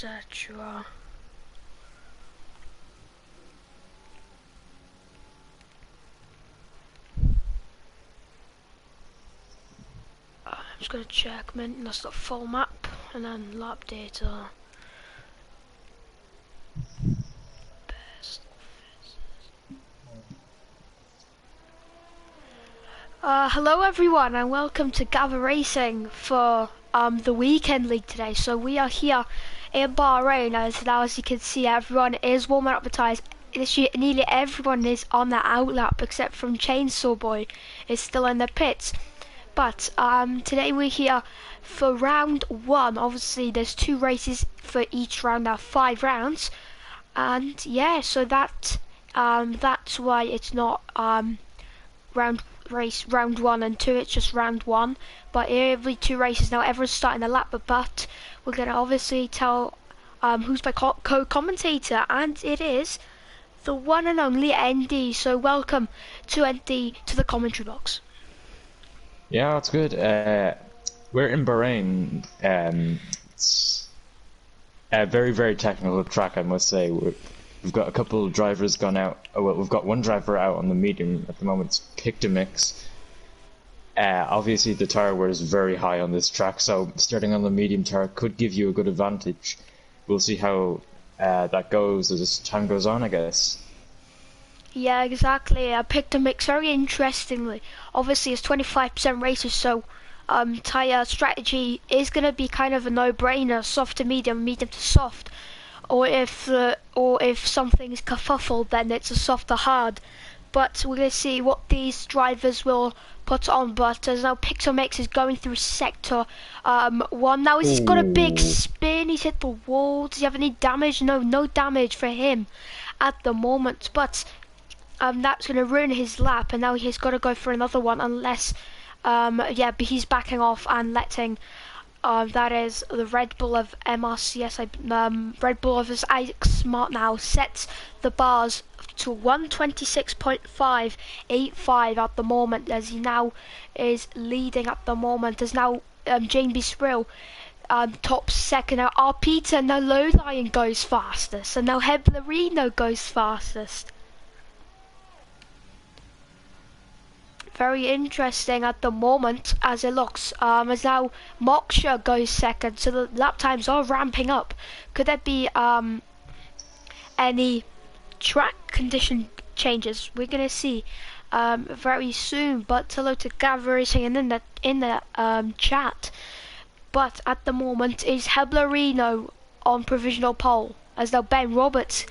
etc. I'm just going to check maintenance the full map and then lap data. Best. Hello everyone and welcome to Gavra Racing for the weekend league today. So we are here in Bahrain, as you can see everyone is warming up the tyres. This year nearly everyone is on the outlap except from Chainsaw Boy is still in the pits. But today we're here for round one. Obviously there's 2 races for each round, now 5 rounds. And yeah, so that's why it's not round 1 and 2, it's just round 1. But every 2 races now, everyone's starting a lap, but we're gonna obviously tell who's my co-commentator, and it is the one and only ND. So welcome to ND to the commentary box. Yeah, it's good. We're in Bahrain. It's a very, very technical track, I must say. We've got a couple of drivers gone out. Oh, well, we've got one driver out on the medium at the moment. It's picked a mix. Obviously, the tire wear is very high on this track, so starting on the medium tire could give you a good advantage. We'll see how that goes as time goes on, I guess. Yeah, exactly. I picked a mix very interestingly. Obviously, it's 25% races, so tire strategy is going to be kind of a no-brainer: soft to medium, medium to soft. Or if something's kerfuffled, then it's a soft to hard. But we're going to see what these drivers will put on. But as now Pixel Mix is going through sector 1. Now he's got a big spin. He's hit the wall. Does he have any damage? No, no damage for him at the moment. But that's going to ruin his lap, and now he's got to go for another one unless, yeah, but he's backing off and letting, that is the Red Bull of MRCS, Red Bull of his Alex Smart now sets the bars to 126.585 at the moment, as he now is leading at the moment, as now Jamie Sprill top second. Now Arpita, now Low Lion goes fastest, and now Heblerino goes fastest. Very interesting at the moment as it looks, as now Moksha goes second, so the lap times are ramping up. Could there be any track condition changes? We're gonna see very soon. But hello to Gavra Racing in the chat. But at the moment is Heblerino on provisional pole, as now Ben Roberts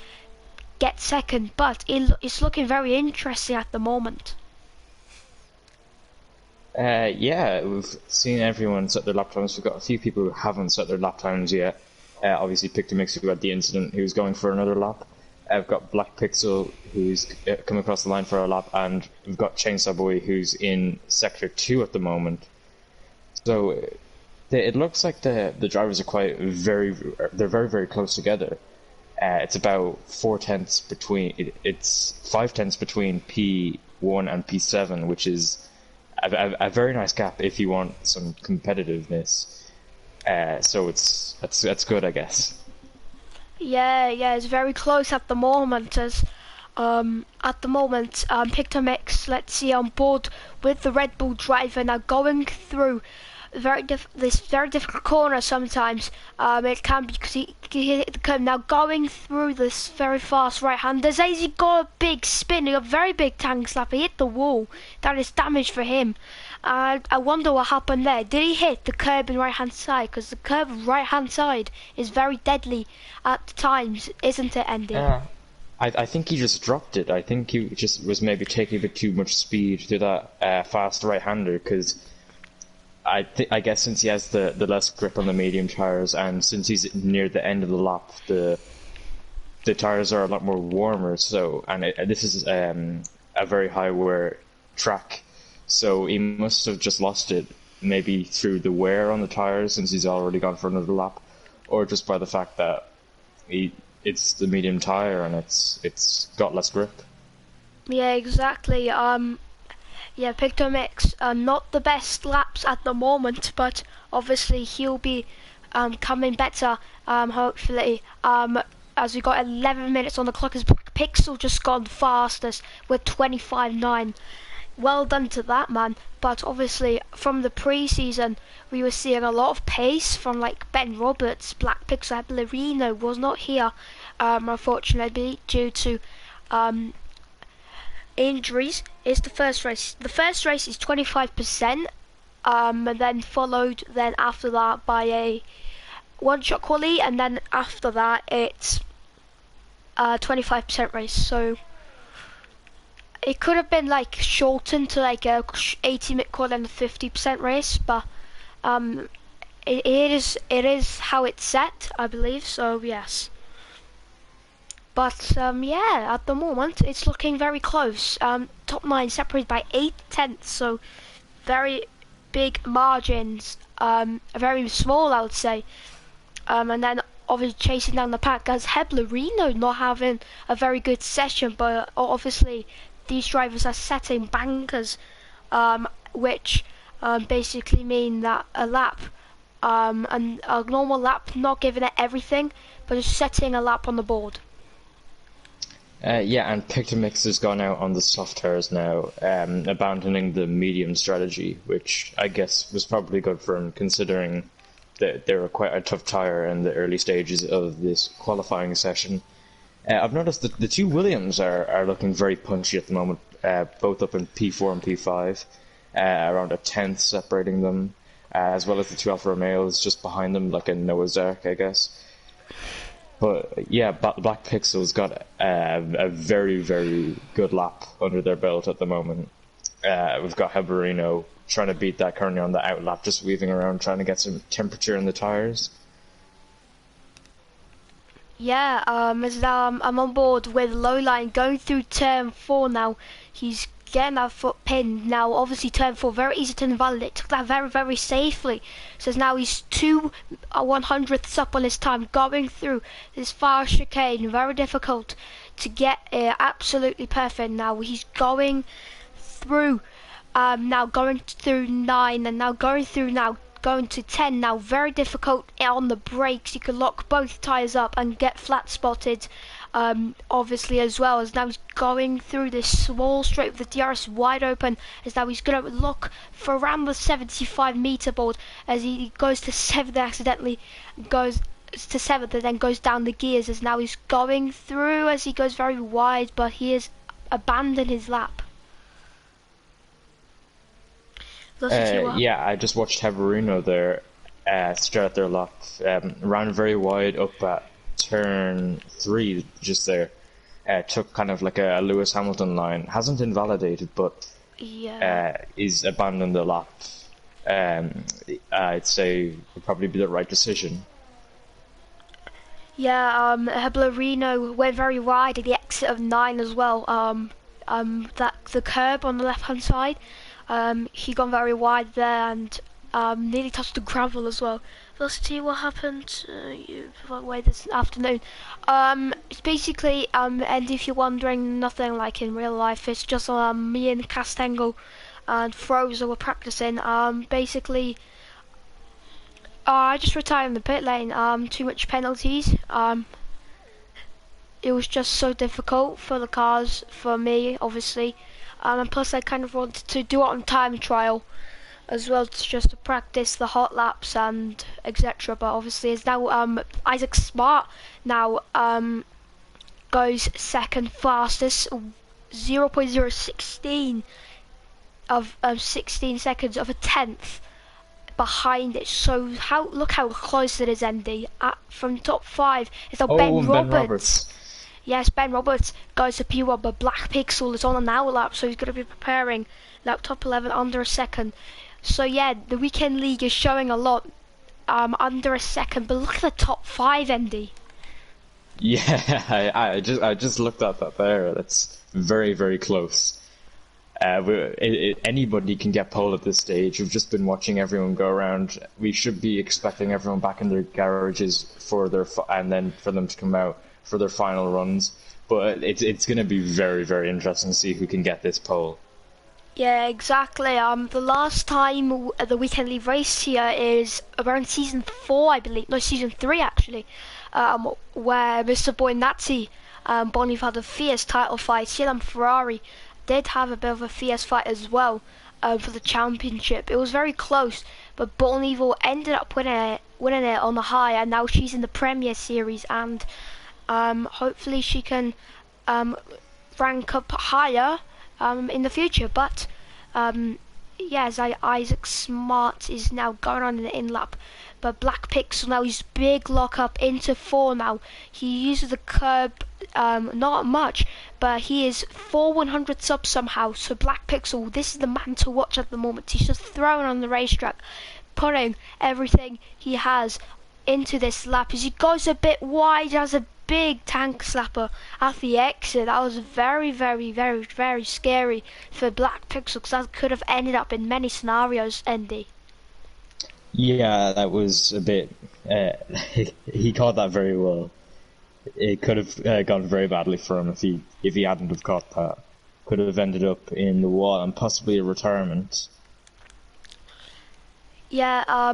gets second, but it's looking very interesting at the moment. Yeah, we've seen everyone set their lap times. We've got a few people who haven't set their lap times yet. Obviously, picked a mix who had the incident, who's going for another lap. We've got Black Pixel, who's come across the line for a lap, and we've got Chainsaw Boy, who's in Sector 2 at the moment. So it looks like the drivers are they're very, very close together. It's about 4 tenths between, it's 5 tenths between P1 and P7, which is a very nice gap if you want some competitiveness. So that's good, I guess. Yeah, it's very close at the moment. As Picto Mix, let's see, on board with the Red Bull driver now, going through this very difficult corner sometimes. It can be because he hit the curve. Now going through this very fast right hand, there's Daisy got a big spin, a very big tank slap. He hit the wall. That is damage for him. I wonder what happened there. Did he hit the curb in right hand side? Because the curb right hand side is very deadly at times, isn't it, Andy? Yeah. I think he just dropped it. I think he just was maybe taking a bit too much speed to that fast right-hander, because I guess since he has the less grip on the medium tires, and since he's near the end of the lap, the tires are a lot more warmer. So, and this is a very high wear track, so he must have just lost it, maybe through the wear on the tires since he's already gone for another lap, or just by the fact that it's the medium tire and it's got less grip. Yeah, exactly. Yeah, Picto Mix, not the best laps at the moment, but obviously he'll be coming better, hopefully. As we got 11 minutes on the clock, as Pixel just gone fastest with 25.9. Well done to that man. But obviously, from the pre-season, we were seeing a lot of pace from like Ben Roberts. Black Pixel Ballerino was not here, unfortunately, due to injuries. Is the first race. The first race is 25%, and then followed then after that by a one-shot quali, and then after that it's 25% race. So it could have been like shortened to like a 80-minute quali and a 50% race, but it is how it's set, I believe. So yes. But yeah, at the moment it's looking very close. Top 9 separated by 8/10, so very big margins. Very small, I would say. And then obviously chasing down the pack as Heblerino not having a very good session, but obviously these drivers are setting bankers, which basically mean that a lap, and a normal lap, not giving it everything, but just setting a lap on the board. Yeah, and Pictomix has gone out on the soft tires now, abandoning the medium strategy, which I guess was probably good for him, considering that they were quite a tough tire in the early stages of this qualifying session. I've noticed that the two Williams are looking very punchy at the moment, both up in P4 and P5, around a tenth separating them, as well as the two Alfa Romeos just behind them, like a Noah's Ark, I guess. But yeah, Black Pixel's got a very, very good lap under their belt at the moment. We've got Heberino trying to beat that currently on the out lap, just weaving around, trying to get some temperature in the tires. Yeah, I'm on board with Lowline going through turn 4 now. He's getting that foot pinned. Now, obviously, turn 4, very easy to invalidate. Took that very, very safely. So now he's 2/100ths up on his time, going through this fast chicane. Very difficult to get absolutely perfect. Now he's going through, now going through 9, and now going through going to 10 now. Very difficult on the brakes. You can lock both tyres up and get flat spotted, obviously, as well. As now he's going through this small straight with the DRS wide open, as now he's going to look for around the 75-meter board as he goes to 7th, accidentally goes to 7th and then goes down the gears, as now he's going through as he goes very wide, but he has abandoned his lap. Yeah, I just watched Heberino there start their lap, ran very wide up at turn 3, just there. Took kind of like a Lewis Hamilton line. Hasn't invalidated, but is abandoned the lap. I'd say would probably be the right decision. Yeah, Heblerino went very wide at the exit of 9 as well. That the curb on the left-hand side. He gone very wide there and nearly touched the gravel as well. Let's see what happened way this afternoon. It's basically, and if you're wondering, nothing like in real life. It's just me and Castango and Froza were practicing. Basically, I just retired in the pit lane. Too much penalties. It was just so difficult for the cars, for me, obviously. And plus I kind of wanted to do it on time trial as well, just to practice the hot laps and etc. But obviously it's now Isaac Smart now goes second fastest, 0.016 of 16 seconds of a tenth behind it. So look how close it is, Andy. From top 5 is now Ben Roberts. Yes, Ben Roberts goes to P1, but Black Pixel is on an hour lap, so he's going to be preparing lap top 11 under a second. So yeah, the weekend league is showing a lot under a second, but look at the top 5, Andy. Yeah, I just looked at that there. That's very, very close. Anybody can get pole at this stage. We've just been watching everyone go around. We should be expecting everyone back in their garages for and then for them to come out for their final runs, but it's going to be very, very interesting to see who can get this pole. Yeah, exactly. The last time the weekend league race here is around season 4, I believe. No, season 3 actually. Where Mr. Boy Nazi, Bonneve had a fierce title fight. Silam Ferrari did have a bit of a fierce fight as well for the championship. It was very close, but Bonneve ended up winning it on the high, and now she's in the Premier Series, and hopefully she can um, rank up higher in the future. But yes, Isaac Smart is now going on in the in lap. But Black Pixel now he's big lock up into 4 now. He uses the curb not much, but he is 4 100 subs somehow. So Black Pixel, this is the man to watch at the moment. He's just thrown on the racetrack, putting everything he has into this lap as he goes a bit wide, has a big tank slapper at the exit. That was very, very, very, very scary for Black Pixel because that could have ended up in many scenarios, Andy. Yeah, that was a bit. He caught that very well. It could have gone very badly for him if he hadn't have caught that. Could have ended up in the wall and possibly a retirement. Yeah,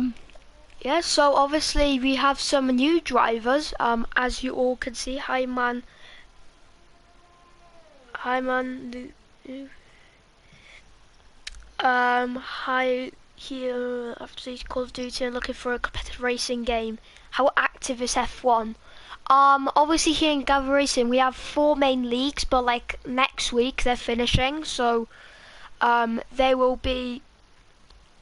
yeah, so obviously we have some new drivers, as you all can see. Hi man, hi here after Call of Duty and looking for a competitive racing game. How active is F1? Obviously here in Gavra Racing we have 4 main leagues, but like next week they're finishing, so they will be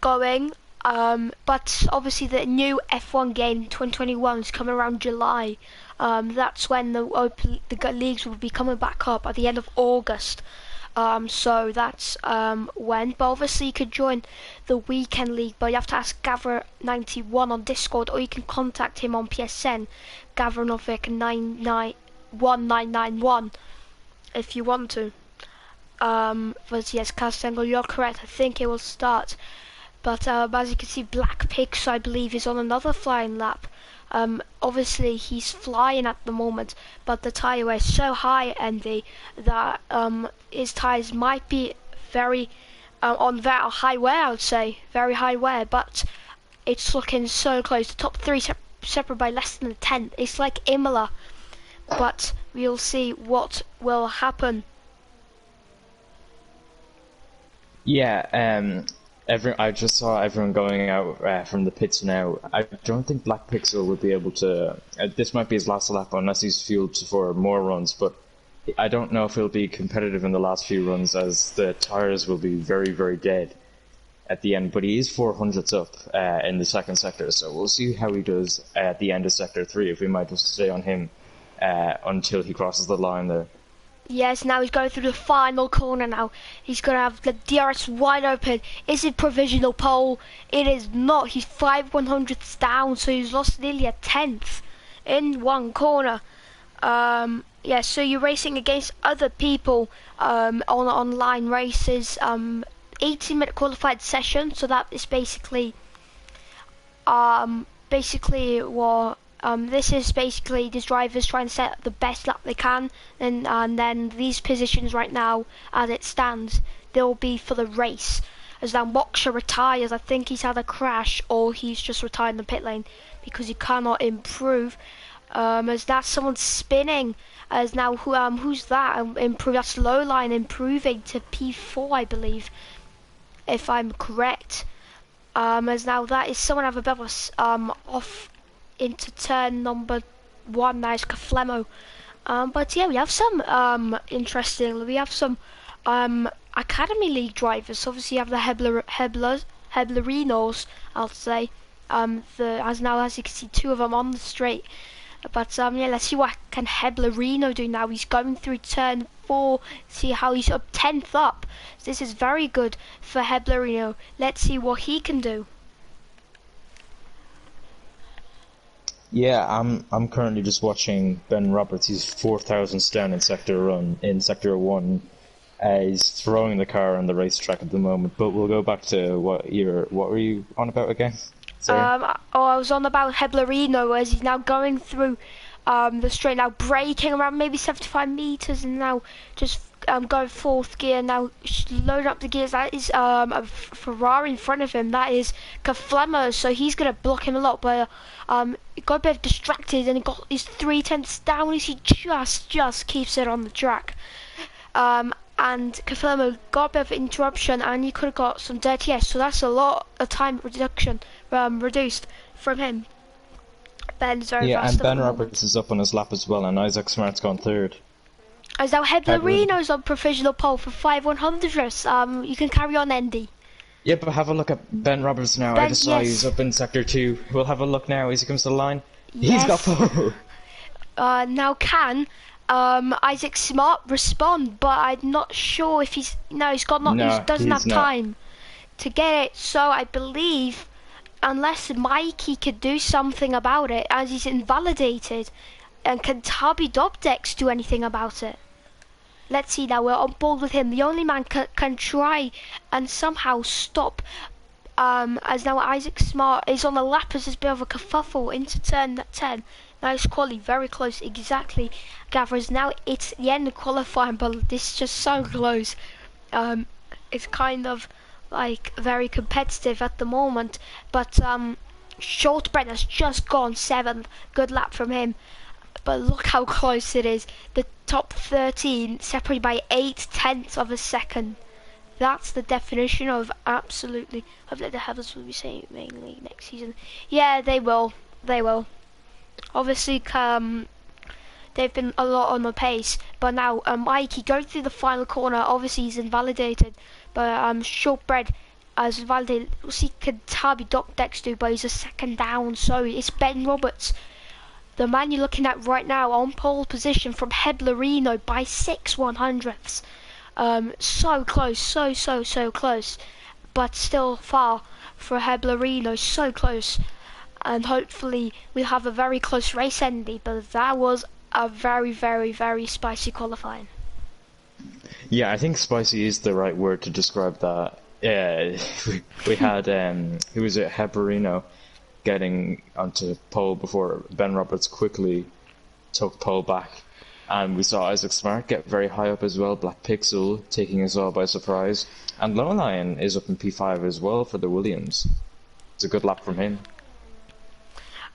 going. But obviously the new F1 game 2021 is coming around July. That's when the leagues will be coming back up at the end of August. So that's when. But obviously you could join the weekend league, but you have to ask Gavra91 on Discord, or you can contact him on PSN, Gavranovic1991 if you want to. But yes, Castango, you're correct. I think it will start. But as you can see, Black Pix, I believe, is on another flying lap. Obviously, he's flying at the moment, but the tyre wear is so high, Andy, that his tyres might be very on very high wear, I would say. Very high wear, but it's looking so close. The top 3 separate by less than a tenth. It's like Imola, but we'll see what will happen. Yeah, I just saw everyone going out from the pits now. I don't think Black Pixel would be able to. This might be his last lap unless he's fueled for more runs, but I don't know if he'll be competitive in the last few runs as the tyres will be very, very dead at the end. But he is 400s up in the second sector, so we'll see how he does at the end of sector 3. If we might just stay on him until he crosses the line there. Yes, now he's going through the final corner now. He's going to have the DRS wide open. Is it provisional pole? It is not. He's 5/100ths down, so he's lost nearly a tenth in one corner. Yeah, so you're racing against other people on online races. 18-minute qualified session, so that is basically what this is basically these drivers trying to set up the best lap they can, and then these positions right now, as it stands, they'll be for the race. As now Moksha retires, I think he's had a crash or he's just retired in the pit lane because he cannot improve. As that someone's spinning, as now who's that? Improve, that's low line improving to P4, I believe, if I'm correct. As now that is someone have a bit of a off into turn number 1. Nice Caflemo. But yeah, we have some interesting. We have some Academy League drivers. Obviously, you have the Heblerinos, I'll say. As you can see, 2 of them on the straight. But yeah, let's see what can Heblerino do now. He's going through turn 4. See how he's up 10th up. So this is very good for Heblerino. Let's see what he can do. Yeah, I'm currently just watching Ben Roberts. He's 4,000 down in sector 1. He's throwing the car on the racetrack at the moment. But we'll go back to what were you on about again? Sorry. I was on about Heblerino as he's now going through the straight, now braking around maybe 75 meters, and now just going fourth gear, now loading up the gears. That is a Ferrari in front of him. That is Gavra, so he's going to block him a lot, but he got a bit distracted, and he got his 3/10 down as he just keeps it on the track. And Gavra got a bit of interruption, and he could have got some dirty air, so that's a lot of time reduction reduced from him. Ben's very Yeah, fast and at the Ben moment. Roberts is up on his lap as well, and Isaac Smart's gone third. As now Hebler- Heblerino's on provisional pole for 5/100ths. You can carry on, Andy. Yeah, but have a look at Ben Roberts now. I just saw he's up in sector 2. We'll have a look now as he comes to the line. Yes. He's got pole. Now can Isaac Smart respond? But I'm not sure if he's he doesn't have time to get it. So I believe unless Mikey could do something about it, as he's invalidated, and can Tabi Dobdex do anything about it? Let's see now, we're on board with him. The only man can try and somehow stop, as now Isaac Smart is on the lap as there's a bit of a kerfuffle into turn 10. Nice quality, very close, exactly. Gavra's now, it's the end of qualifying, but this is just so close. It's kind of like very competitive at the moment, but Shortbread has just gone 7th. Good lap from him. But look how close it is. The top 13 separated by 8/10 of a second. That's the definition of absolutely. Hopefully the Heavens will be saying mainly next season. Yeah, they will. They will. Obviously, they've been a lot on the pace. But now, Mikey going through the final corner. Obviously, he's invalidated. But Shortbread as invalidated. We'll see can Tabi Dobdex do, but he's a second down. So it's Ben Roberts, the man you're looking at right now, on pole position from Heblerino by 6/100ths. So close, so close, but still far for Heblerino, so close. And hopefully we'll have a very close race, Andy, but that was a very spicy qualifying. Yeah, I think spicy is the right word to describe that. Yeah, we had, who was it, Heberino, getting onto pole before Ben Roberts quickly took pole back. And we saw Isaac Smart get very high up as well, Black Pixel taking us all by surprise. And Lone Lion is up in P5 as well for the Williams. It's a good lap from him.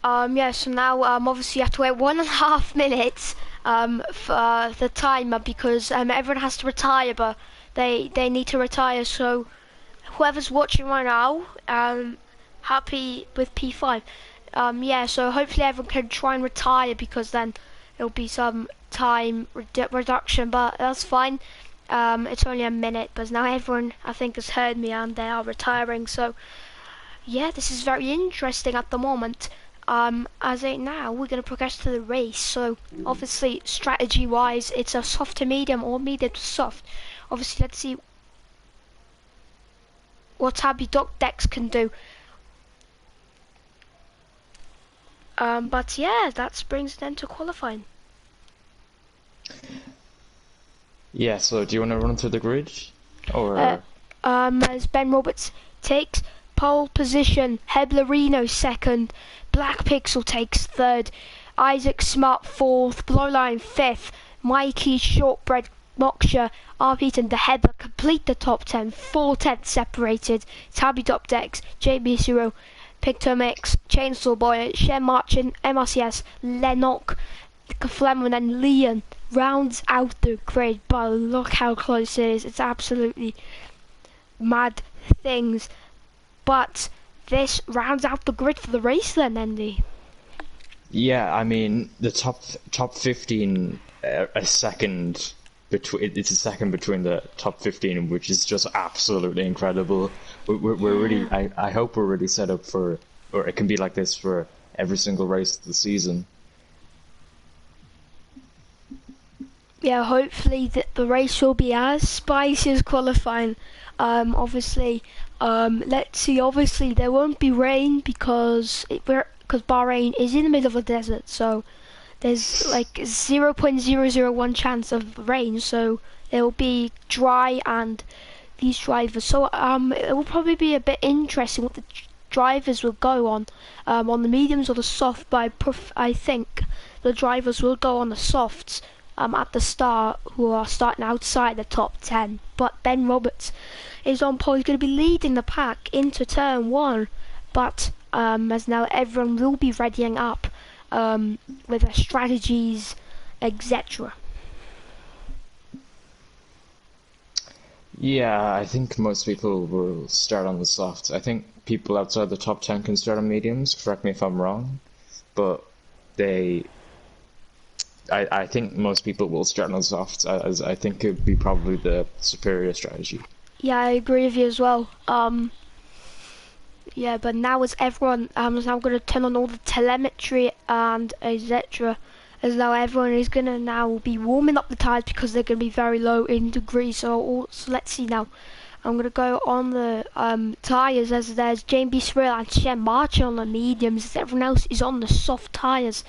Yeah, so now obviously you have to wait 1.5 minutes for the timer, because everyone has to retire, but they need to retire, so whoever's watching right now, happy with P5. Yeah, so hopefully everyone can try and retire, because then there'll be some time reduction, but that's fine. It's only a minute, but now everyone, I think, has heard me and they are retiring, so yeah, this is very interesting at the moment. As it now, we're going to progress to the race, so obviously strategy wise it's a soft to medium or medium to soft. Obviously let's see what Tabi Dobdex can do. But yeah, that brings it then to qualifying. Yeah, so do you want to run through the grid? Or As Ben Roberts takes pole position, Heblerino second, Black Pixel takes third, Isaac Smart fourth, Blowline fifth, Mikey Shortbread Moksha, Arpete and the Hebler complete the top 10, 4/10 separated, Tabi Dobdex, JB Zero, Pictomix, Chainsaw Boy, Shem Marchin, MRCS, Lennox, Fleming and Leon rounds out the grid, but look how close it is. It's absolutely mad things. But this rounds out the grid for the race then, Andy. yeah, I mean the top 15, a second between. It's a second between the top 15, which is just absolutely incredible. We're really. I hope we're really set up for, or it can be like this for every single race of the season. Yeah, hopefully the race will be as spicy as qualifying. Obviously, let's see. Obviously, there won't be rain because Bahrain is in the middle of a desert, so there's like 0.001 chance of rain. So it will be dry and these drivers. So it will probably be a bit interesting what the drivers will go on the mediums or the soft. But I think the drivers will go on the softs at the start, who are starting outside the top 10. But Ben Roberts is on pole. He's going to be leading the pack into turn 1. But as now everyone will be readying up with their strategies, etc. Yeah, I think most people will start on the softs. I think people outside the top 10 can start on mediums. Correct me if I'm wrong, but they, I think most people will start on the softs, as I think it would be probably the superior strategy. Yeah, I agree with you as well. Yeah, but now as everyone is now going to turn on all the telemetry and etc. As now everyone is going to now be warming up the tyres because they're going to be very low in degrees. So let's see now. I'm going to go on the tyres as there's JB Srill and Shem Marcher on the mediums as everyone else is on the soft tyres.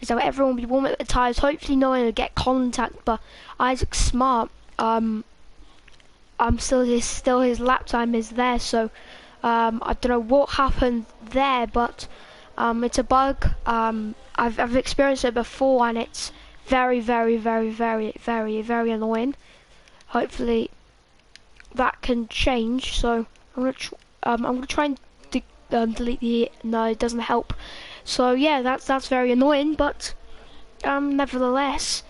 So everyone will be warming up the tyres. Hopefully no one will get contact, but Isaac Smart, still his lap time is there, so I don't know what happened there, but it's a bug. I've experienced it before, and it's very, very, very, very, very, very annoying. Hopefully that can change. So I'm gonna try and delete the. No, it doesn't help. So yeah, that's very annoying, but nevertheless,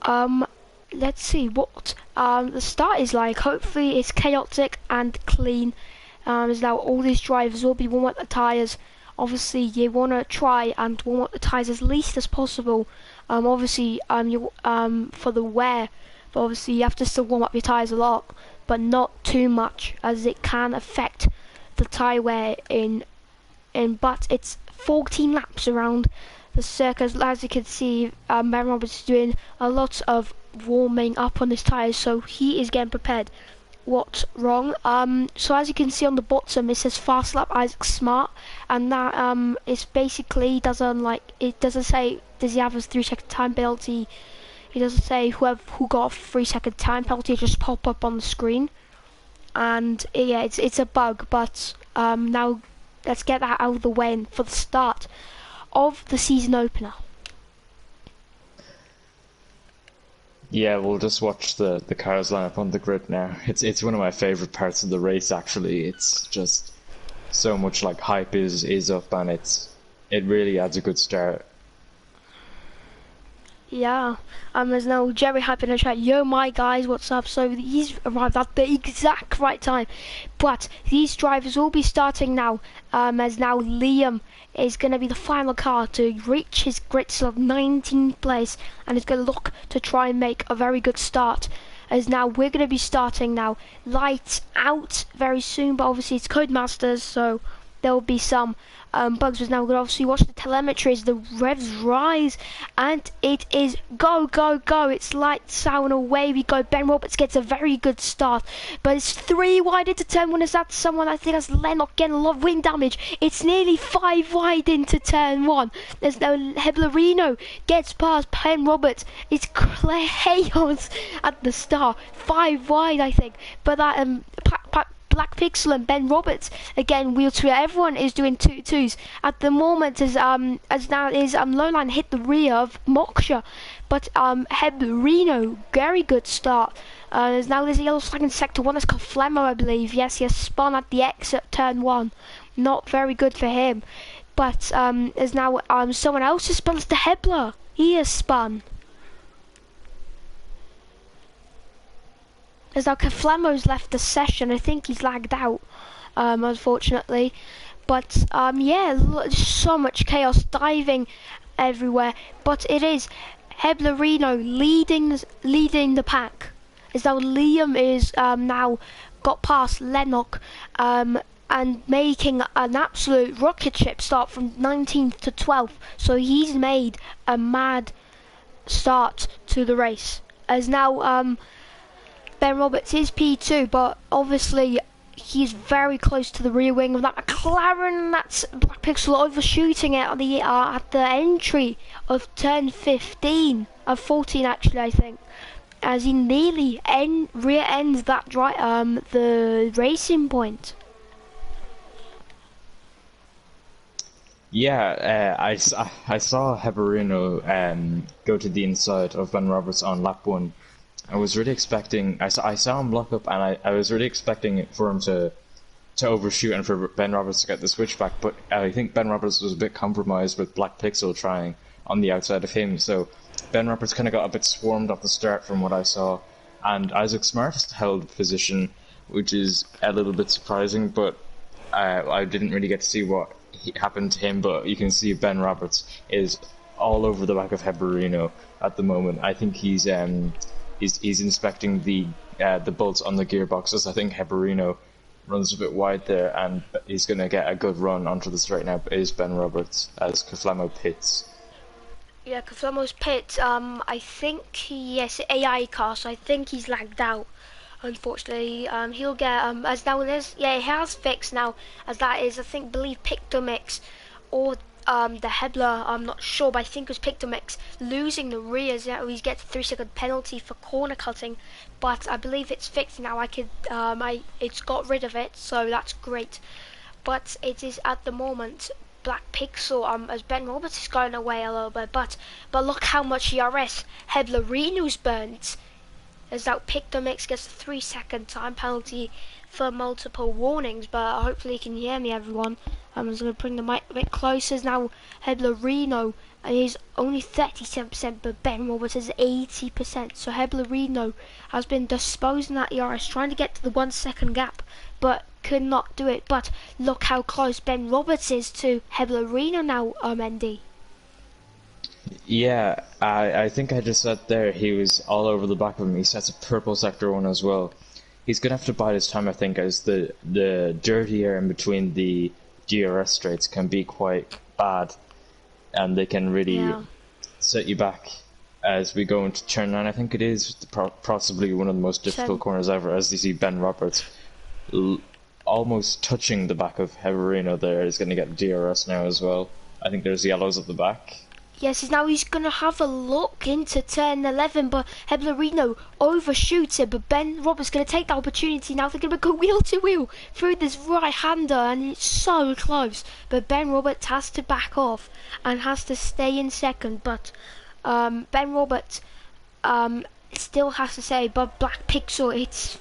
let's see what the start is like. Hopefully it's chaotic and clean. As now all these drivers will be warming up the tyres. Obviously you want to try and warm up the tyres as least as possible. Obviously for the wear, but obviously you have to still warm up your tyres a lot, but not too much, as it can affect the tyre wear but it's 14 laps around the circuit. As you can see, Ben Roberts is doing a lot of warming up on his tyres, so he is getting prepared. What's wrong? So as you can see on the bottom, it says fast lap Isaac Smart, and that is basically it doesn't say does he have a 3-second time penalty. It doesn't say who got a 3-second time penalty. It just pop up on the screen, and yeah, it's a bug. But now let's get that out of the way for the start of the season opener. Yeah, we'll just watch the cars line up on the grid now. It's one of my favorite parts of the race, actually. It's just so much like hype is up, and it really adds a good start. Yeah, there's now Jerry Hype in the chat. Yo, my guys, what's up? So he's arrived at the exact right time, but these drivers will be starting now. As now Liam is going to be the final car to reach his grid of 19th place, and is going to look to try and make a very good start. As now we're going to be starting now, lights out very soon, but obviously it's Codemasters, so there will be some bugs. As now we're going to obviously watch the telemetry as the revs rise, and it is go, go, go. It's lights out and away we go. Ben Roberts gets a very good start, but it's 3 wide into turn 1. Is that someone? I think that's Lennox getting a lot of wing damage. It's nearly 5 wide into turn 1. There's no Heblerino gets past Ben Roberts. It's chaos at the start. 5 wide, I think, but that Black Pixel and Ben Roberts again wheel to everyone is doing 2-2s at the moment, as now is Lowline hit the rear of Moksha, but Heblerino, very good start. As now there's a yellow flag in sector 1. That's called Flemmo, I believe. Yes, he has spun at the exit turn 1. Not very good for him, but there's now someone else has spun. It's the Hebler. He has spun. As now Flemmo's left the session. I think he's lagged out, unfortunately. But yeah, so much chaos, diving everywhere. But it is Heblerino leading the pack. As now Liam is now got past Lennox and making an absolute rocket ship start from 19th to 12th. So he's made a mad start to the race. As now Ben Roberts is P2, but obviously he's very close to the rear wing of that McLaren. That's Black Pixel overshooting it at the entry of turn 15, of 14 actually, I think, as he nearly rear ends that the racing point. Yeah, I saw Heberino go to the inside of Ben Roberts on lap one. I was really expecting. I saw him lock up, and I was really expecting for him to overshoot and for Ben Roberts to get the switchback. But I think Ben Roberts was a bit compromised with Black Pixel trying on the outside of him. So Ben Roberts kind of got a bit swarmed at the start from what I saw, and Isaac Smart held position, which is a little bit surprising. But I didn't really get to see what happened to him. But you can see Ben Roberts is all over the back of Heberino at the moment. I think he's inspecting the bolts on the gearboxes. I think Heberino runs a bit wide there, and he's going to get a good run onto the straight now. Is Ben Roberts as Kaflamo pits? Yeah, Kaflamo's pit. I think yes, AI car. So I think he's lagged out. Unfortunately, he'll get as now there's yeah, he has fixed now as that is I think believe Pictomix or the Hebler, I'm not sure, but I think it was Pictomix losing the rears. Yeah, he gets a 3-second penalty for corner cutting, but I believe it's fixed now. It's got rid of it, so that's great. But it is at the moment Black Pixel as Ben Roberts is going away a little bit, but look how much ERS Heblerino's burnt. As that Pictomix gets a 3-second time penalty for multiple warnings, but hopefully you can hear me, everyone. I'm just going to bring the mic a bit closer. Now Heblerino is only 37%, but Ben Roberts is 80%. So Heblerino has been disposing that ERS, trying to get to the 1-second gap, but could not do it. But look how close Ben Roberts is to Heblerino now, Mendy. Yeah, I think I just said there he was all over the back of him. He sets a purple sector one as well. He's gonna have to bide his time, I think, as the dirty air in between the DRS straights can be quite bad, and they can really set you back as we go into turn 9. I think it is possibly one of the most difficult corners ever, as you see Ben Roberts almost touching the back of Heverino there. He's going to get DRS now as well. I think there's yellows at the back. Yes, now he's going to have a look into turn 11, but Heblerino overshoots it, but Ben Roberts going to take the opportunity. Now they're going to go wheel to wheel through this right-hander, and it's so close. But Ben Roberts has to back off and has to stay in second, but Ben Roberts still has to say, but Black Pixel, it's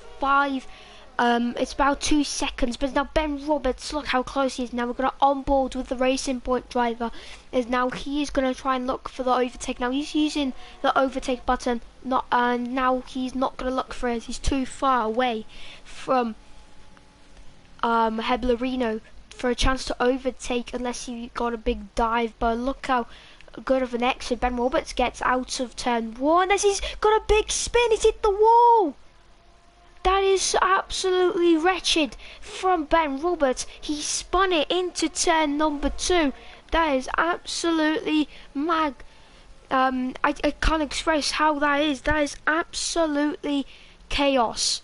about 2 seconds, but now Ben Roberts, look how close he is. Now we're going to onboard with the Racing Point driver, as now he is going to try and look for the overtake. Now he's using the overtake button, and now he's not going to look for it. He's too far away from Heblerino for a chance to overtake unless he got a big dive. But look how good of an exit Ben Roberts gets out of turn 1 as he's got a big spin. He's hit the wall. That is absolutely wretched from Ben Roberts. He spun it into turn number 2. That is absolutely mad. I can't express how that is. That is absolutely chaos.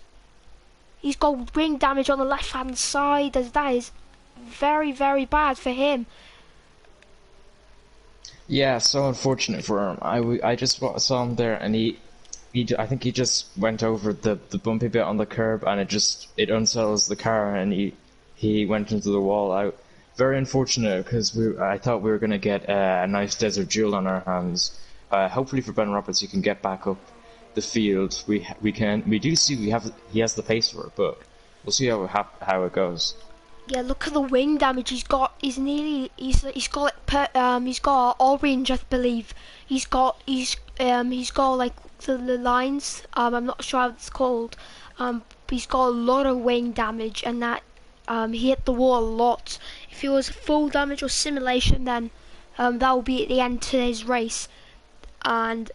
He's got ring damage on the left hand side, as that is very, very bad for him. Yeah, so unfortunate for him. I just saw him there, and I think he just went over the bumpy bit on the curb, and it unsettles the car, and he went into the wall out. Very unfortunate, because I thought we were going to get a nice desert duel on our hands. Hopefully for Ben Roberts, he can get back up the field. We do see he has the pace for it, but we'll see how it goes. Yeah, look at the wing damage he's got. He's got orange, I believe. He's got like the lines. I'm not sure how it's called. But he's got a lot of wing damage, and that he hit the wall a lot. If it was full damage or simulation, then that will be at the end of today's race. And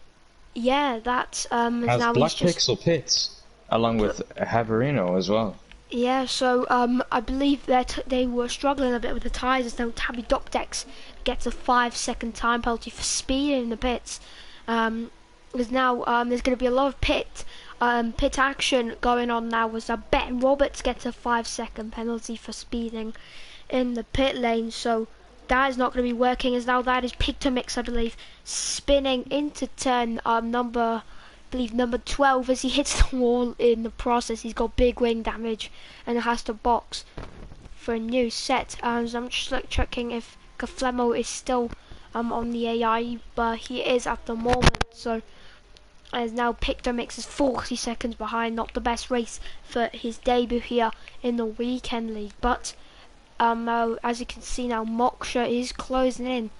yeah, that's Has now Black he's just Pixel pits along with Haverino as well. yeah. So I believe that they were struggling a bit with the tyres. Now Tabby Doctex gets a 5-second time penalty for speeding in the pits. Because now there's going to be a lot of pit action going on now, as Ben Roberts gets a 5-second penalty for speeding in the pit lane. So that is not going to be working, as now that is Pictomix, I believe, spinning into turn number 12 as he hits the wall in the process. He's got big wing damage and has to box for a new set. So I'm just checking if like a Flemo is still on the AI, but he is at the moment. So as now Pictomix is 40 seconds behind, not the best race for his debut here in the weekend league. But as you can see now, Moksha is closing in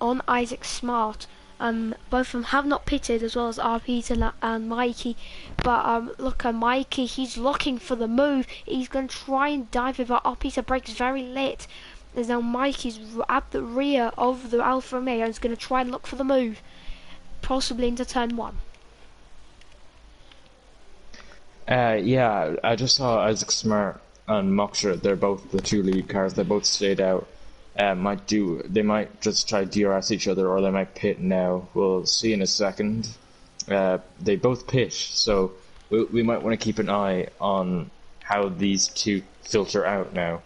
on Isaac Smart. Both of them have not pitted, as well as RP and Mikey. But look at Mikey, he's looking for the move. He's going to try and dive it, but RP breaks very late. As now Mikey's at the rear of the Alfa Romeo and is going to try and look for the move, possibly into turn 1. Yeah, I just saw Isaac Smart and Moksha. They're both the 2 lead cars. They both stayed out. They might just try to DRS each other, or they might pit now. We'll see in a second. They both pit, so we might want to keep an eye on how these 2 filter out now.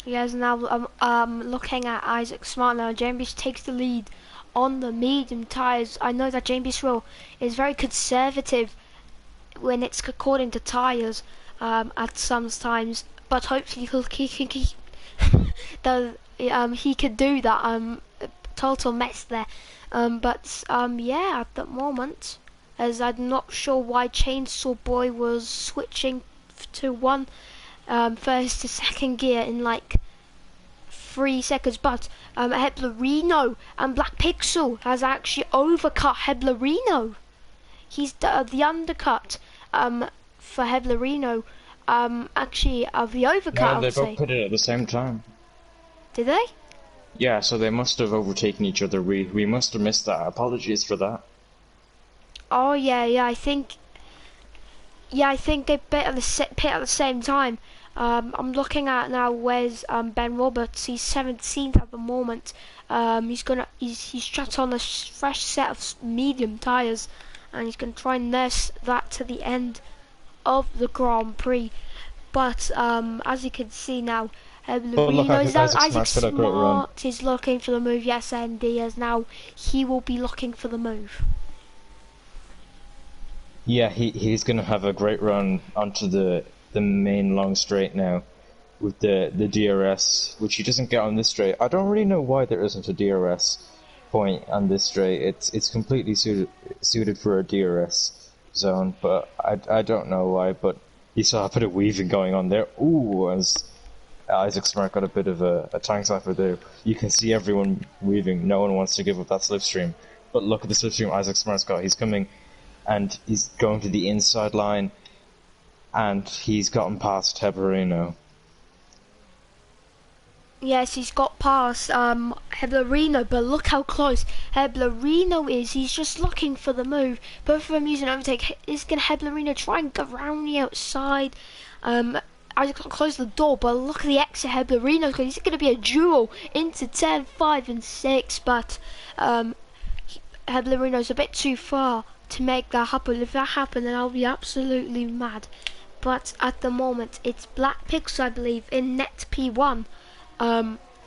Yes, now looking at Isaac Smart now, James takes the lead on the medium tyres. I know that James Rowe is very conservative when it's according to tyres at some times, but hopefully he could do that. Total mess there. Yeah, at the moment, as I'm not sure why Chainsaw Boy was switching to first to second gear in like 3 seconds, but Heblerino and Black Pixel has actually overcut Heblerino. He's the undercut for Heblerino. Actually, the overcut. No, they both put it at the same time. Did they? Yeah, so they must have overtaken each other. We must have missed that. Apologies for that. Oh yeah. I think they pit at the same time. I'm looking at now. Where's Ben Roberts? He's 17th at the moment. He's strapped on a fresh set of medium tyres, and he's gonna try and nurse that to the end of the Grand Prix. But as you can see now, Isaac Smart is looking for the move. Yes, and Diaz now he will be looking for the move. Yeah, he's gonna have a great run onto the main long straight now with the DRS, which he doesn't get on this straight. I don't really know why there isn't a DRS point on this straight. It's completely suited for a DRS zone, but I don't know why. But you saw a bit of weaving going on there. Ooh, as Isaac Smart got a bit of a tank cipher there. You can see everyone weaving. No one wants to give up that slipstream. But look at the slipstream Isaac Smart's got. He's coming and he's going to the inside line, and he's gotten past Heblerino. Yes, he's got past Heblerino, but look how close Heblerino is. He's just looking for the move. Both of them using overtake. Is going to Heblerino try and go around the outside? I just close the door, but look at the exit Heblerino, because he's going to be a duel into 10, 5 and 6, but Heblerino's a bit too far to make that happen. If that happened, then I'll be absolutely mad. But at the moment, it's Black Pixel, I believe, in net P1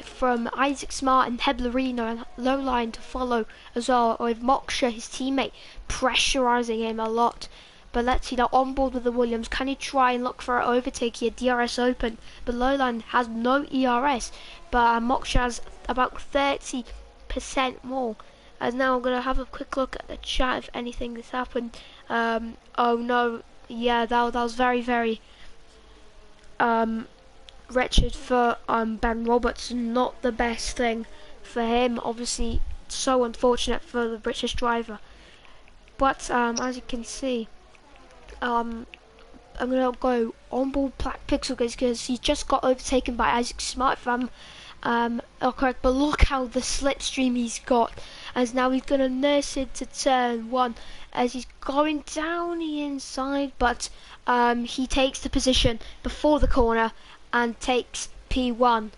from Isaac Smart and Heblerino, and low line to follow as well, with Moksha, his teammate, pressurising him a lot. But let's see now, on board with the Williams, can he try and look for an overtake here? DRS open, but Lowline has no ERS, but Moksha has about 30% more. As now I'm going to have a quick look at the chat if anything has happened. Oh no, yeah, that was very, very wretched for Ben Roberts. Not the best thing for him, obviously so unfortunate for the British driver. But as you can see, I'm gonna go on board Black Pixel because he just got overtaken by Isaac Smart, if I'm correct. But look how the slipstream he's got, as now he's gonna nurse it to turn 1 as he's going down the inside, but he takes the position before the corner and takes P1.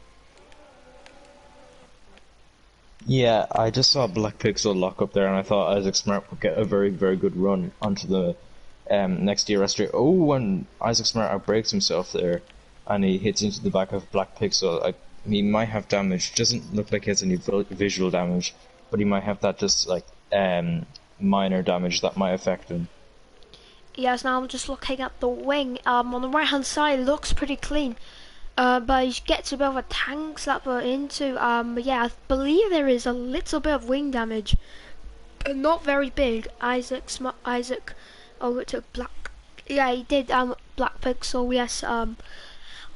Yeah, I just saw Black Pixel lock up there, and I thought Isaac Smart would get a very, very good run onto the next DRS straight. Oh, and Isaac Smart outbrakes himself there, and he hits into the back of Black Pixel. He might have damage. Doesn't look like he has any visual damage, but he might have that just like minor damage that might affect him. Yes, now I'm just looking at the wing. On the right hand side, it looks pretty clean. But he gets a bit of a tank slapper into. But yeah, I believe there is a little bit of wing damage, but not very big. Isaac overtook Black. Yeah, he did. Black Pixel. Yes.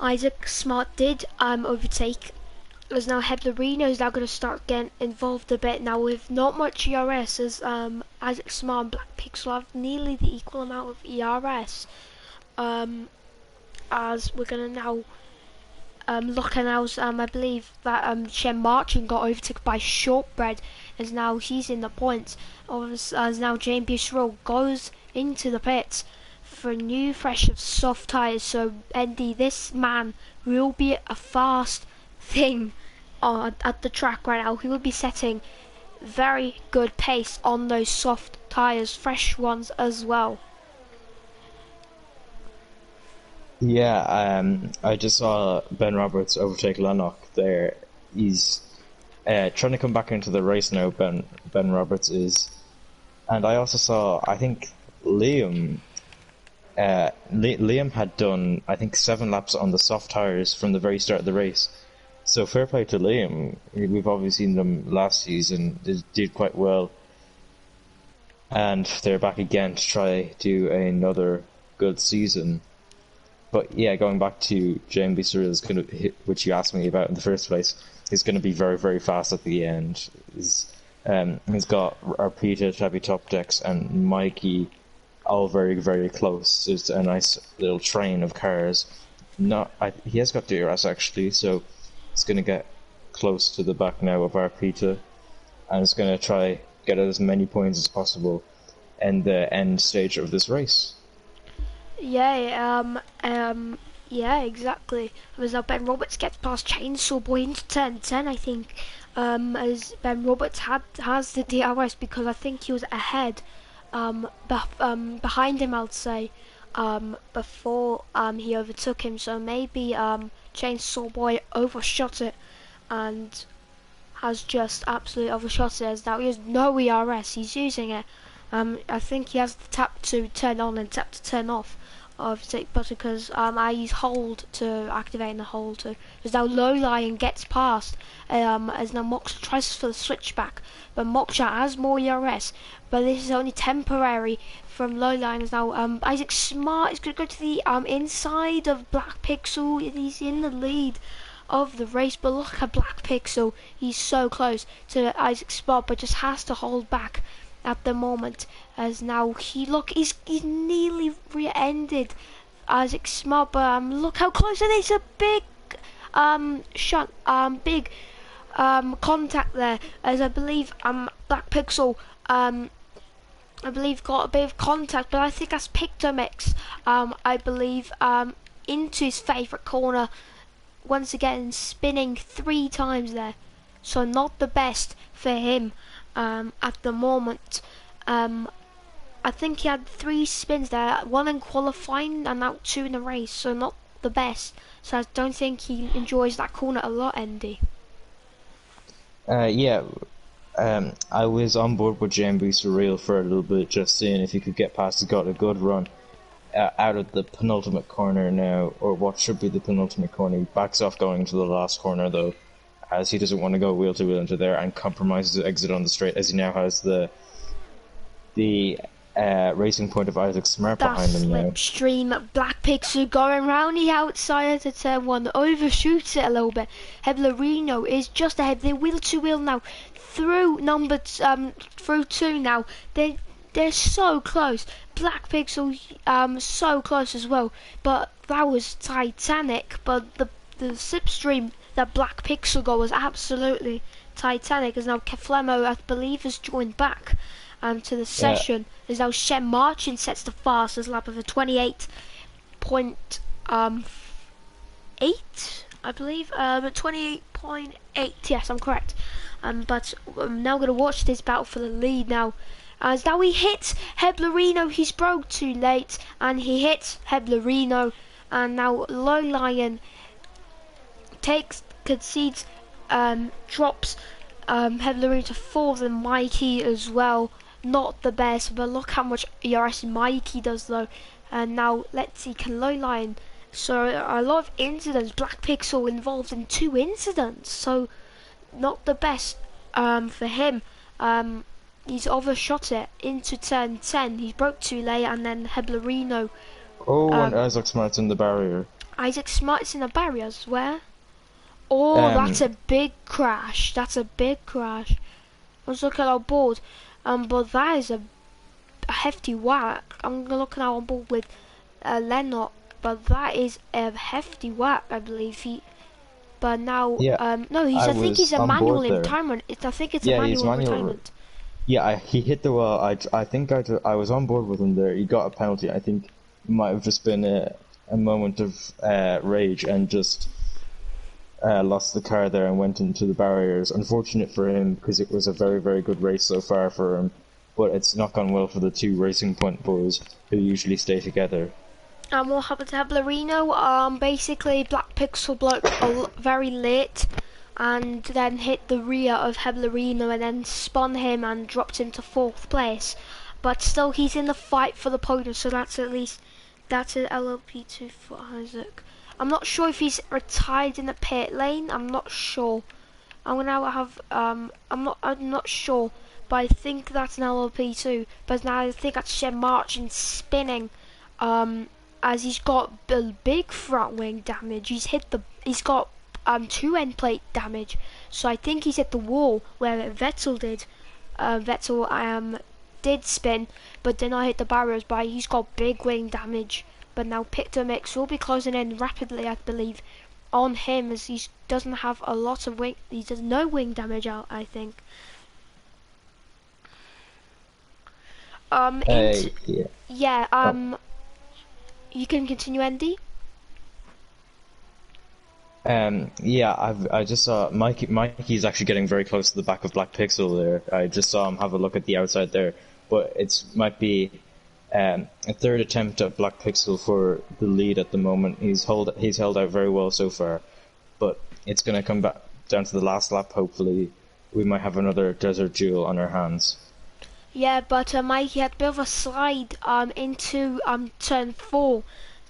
Isaac Smart did overtake. As now Heblerino is now going to start getting involved a bit now with not much ERS, as Isaac Smart and Black Pixel have nearly the equal amount of ERS. As we're going to now look at now, I believe that Shem Marching got overtaken by Shortbread, as now he's in the points. As now James Bushrell goes into the pits for new fresh of soft tyres. So Andy, this man will be a fast thing at the track right now. He will be setting very good pace on those soft tyres, fresh ones as well. Yeah, I just saw Ben Roberts overtake Lennox there. He's trying to come back into the race now, Ben Roberts is. And I also saw, I think, Liam had done, I think, 7 laps on the soft tyres from the very start of the race. So fair play to Liam. We've obviously seen them last season. They did quite well. And they're back again to try do another good season. But yeah, going back to Jamie Surreal's kind of hit, which you asked me about in the first place, he's going to be very, very fast at the end. He's got Arpita, Tabby Top Decks, and Mikey all very, very close. It's a nice little train of cars. He has got DRS actually, so it's going to get close to the back now of Arpita, and it's going to try get as many points as possible in the end stage of this race. Yeah, yeah, exactly. As now Ben Roberts gets past Chainsaw Boy into turn 10, I think. As Ben Roberts has the DRS, because I think he was ahead, behind him, I'd say, before he overtook him. So maybe Chainsaw Boy overshot it and has just absolutely overshot it. As now he has no ERS, he's using it. I think he has the tap to turn on and tap to turn off, but because I use hold to activate the hold to. As now Low Lion gets past, as now Moksha tries for the switchback, but Moksha has more ERS, but this is only temporary from Low Lion. As now Isaac Smart is going to go to the inside of Black Pixel. He's in the lead of the race, but look at Black Pixel, he's so close to Isaac Smart, but just has to hold back at the moment. As now he's nearly re-ended Isaac Smart, but look how close it is. A big big contact there, as I believe Black Pixel I believe got a bit of contact, but I think that's Pictomix, I believe, into his favourite corner, once again spinning 3 times there, so not the best for him at the moment. I think he had 3 spins there, 1 in qualifying and now 2 in the race, so not the best. So I don't think he enjoys that corner a lot, Andy. Yeah, I was on board with Jamie Surreal for a little bit, just seeing if he could get past. He got a good run out of the penultimate corner now, or what should be the penultimate corner. He backs off going to the last corner though, as he doesn't want to go wheel to wheel into there and compromises the exit on the straight, as he now has the racing point of Isaac Smart behind him now. Slipstream Black Pixel going round the outside of turn 1, overshoots it a little bit. Heblerino is just ahead. They're wheel to wheel now through through 2 now. They're so close. Black Pixel so close as well. But that was Titanic. But the slipstream that Black Pixel got was absolutely Titanic. As now Keflemo, I believe, has joined back to the session. As now Shem Marching sets the fastest lap of a 28.8, I believe. 28.8. Yes, I'm correct. But I'm now going to watch this battle for the lead now. As now he hits Heblerino, he's broke too late, and he hits Heblerino, and now Low Lion concedes, drops Heblerino to 4th, and Mikey as well. Not the best, but look how much ERS Mikey does though. And now let's see, can Low Lion So a lot of incidents. Black Pixel involved in 2 incidents. So not the best for him. He's overshot it into turn 10. He broke too late, and then Heblerino. Oh, and Um, Isaac Smart's in the barrier. Isaac Smart's in the barriers. Where? Oh, that's Um, a big crash. That's a big crash. Let's look at our board. But that is a hefty whack. I'm looking at our board with Lennox, but that is a hefty whack, I believe. But now, yeah, no, I I think he's was a on manual board there. retirement. I think it's a Yeah, he's manual manual. retirement. Yeah, he hit the wall. I think I was on board with him there. He got a penalty. I think it might have just been a moment of rage and just lost the car there and went into the barriers. Unfortunate for him because it was a very, very good race so far for him. But it's not gone well for the two Racing Point boys who usually stay together. And what happened to Heblerino? Basically, Black Pixel bloke very late, and then hit the rear of Heblerino and then spun him and dropped him to 4th place. But still, he's in the fight for the podium, so that's at least that's an LLP2 for Isaac. I'm not sure if he's retired in the pit lane. I'm not sure. I'm gonna have I'm not sure, but I think that's an LLP2. But now I think that's Shem Marchin spinning. As he's got big front wing damage. He's got 2 end plate damage. So I think he's hit the wall where Vettel did. Vettel did spin, but then I hit the barriers. But he's got big wing damage. But now Picto Mix will be closing in rapidly, I believe, on him, as he doesn't have a lot of wing. He does no wing damage out, I think. Yeah. Yeah. Oh. You can continue, Andy. Yeah, I just saw Mikey's actually getting very close to the back of Black Pixel there. I just saw him have a look at the outside there, but it might be a third attempt at Black Pixel for the lead at the moment. He's held out very well so far, but it's gonna come back down to the last lap. Hopefully, we might have another desert duel on our hands. Yeah, but Mikey had a bit of a slide into turn 4.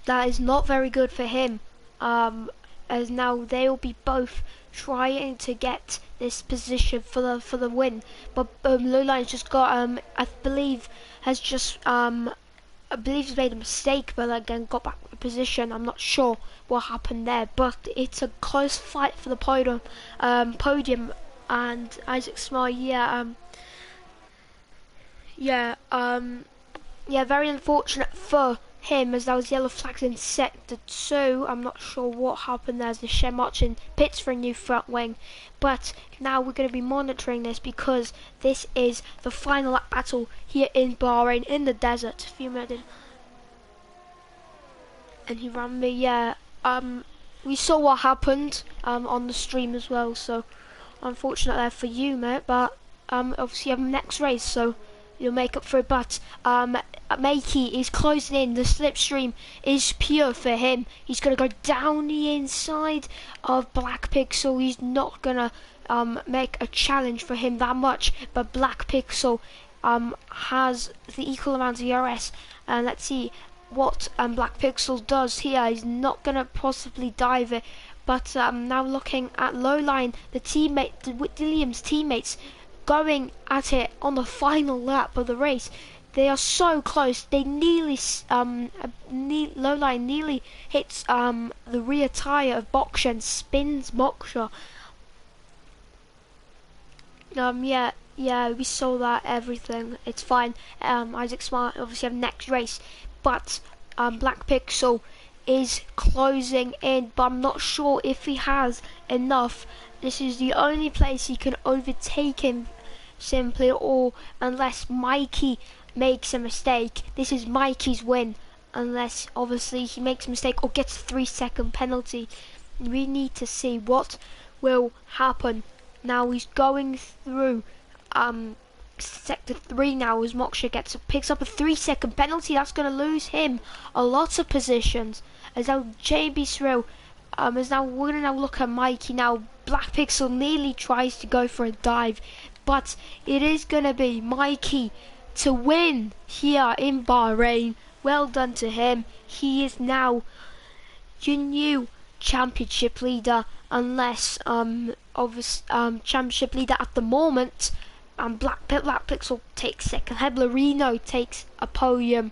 That is not very good for him. As now they'll be both trying to get this position for the win. But Lowline's just got I believe he's made a mistake, but again got back the position. I'm not sure what happened there, but it's a close fight for the podium. And Isaac Smart, very unfortunate for him, as there was yellow flags in sector 2. I'm not sure what happened there, as the Shem Marchin pits for a new front wing. But now we're going to be monitoring this, because this is the final lap battle here in Bahrain, in the desert. A few minutes. And he ran me, we saw what happened on the stream as well, so unfortunate there for you, mate. But obviously you have next race, so you'll make up for it. But Makey is closing in. The slipstream is pure for him. He's going to go down the inside of Black Pixel. He's not going to make a challenge for him that much, but Black Pixel has the equal amount of ERS. And let's see what Black Pixel does here. He's not going to possibly dive it. But now looking at Lowline, the Williams teammates going at it on the final lap of the race. They are so close. They nearly, Lowline nearly hits the rear tyre of Boksha and spins Boksha. We saw that, everything. It's fine. Isaac Smart obviously have next race, but Black Pixel is closing in, but I'm not sure if he has enough. This is the only place he can overtake him, simply, or unless Mikey makes a mistake. This is Mikey's win, unless obviously he makes a mistake or gets a 3-second penalty. We need to see what will happen. Now he's going through sector 3 now, as Moksha picks up a 3-second penalty. That's going to lose him a lot of positions. As now JB Cyril we're going to now look at Mikey now. Black Pixel nearly tries to go for a dive, but it is going to be Mikey to win here in Bahrain. Well done to him. He is now your new championship leader, unless championship leader at the moment. Black Pixel takes second. Heblerino takes a podium.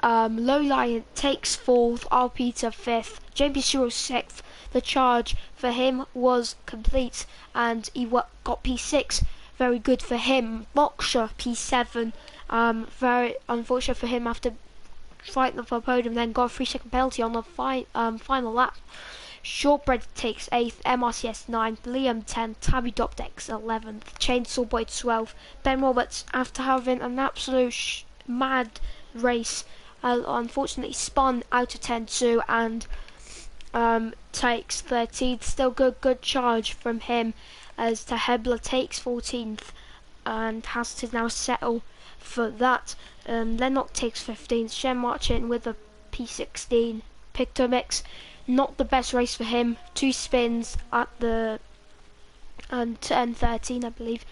Low Lion takes fourth. Alpita fifth. JP Shiro sixth. The charge for him was complete, and he got P6. Very good for him. Boxer P7. Very unfortunate for him after fighting for a podium, then got a 3-second penalty on the final lap. Shortbread takes 8th, MRCS 9th, Liam 10th, Tabby Dopdex 11th, Chainsaw Boy 12th. Ben Roberts, after having an absolute mad race, unfortunately spun out of 10-2 and takes 13th. Still good charge from him, as Tehebla takes 14th and has to now settle for that. Lennox takes 15th. Shem Marchant with a P16. Pictomix, not the best race for him. 2 spins at the turn 13, I believe.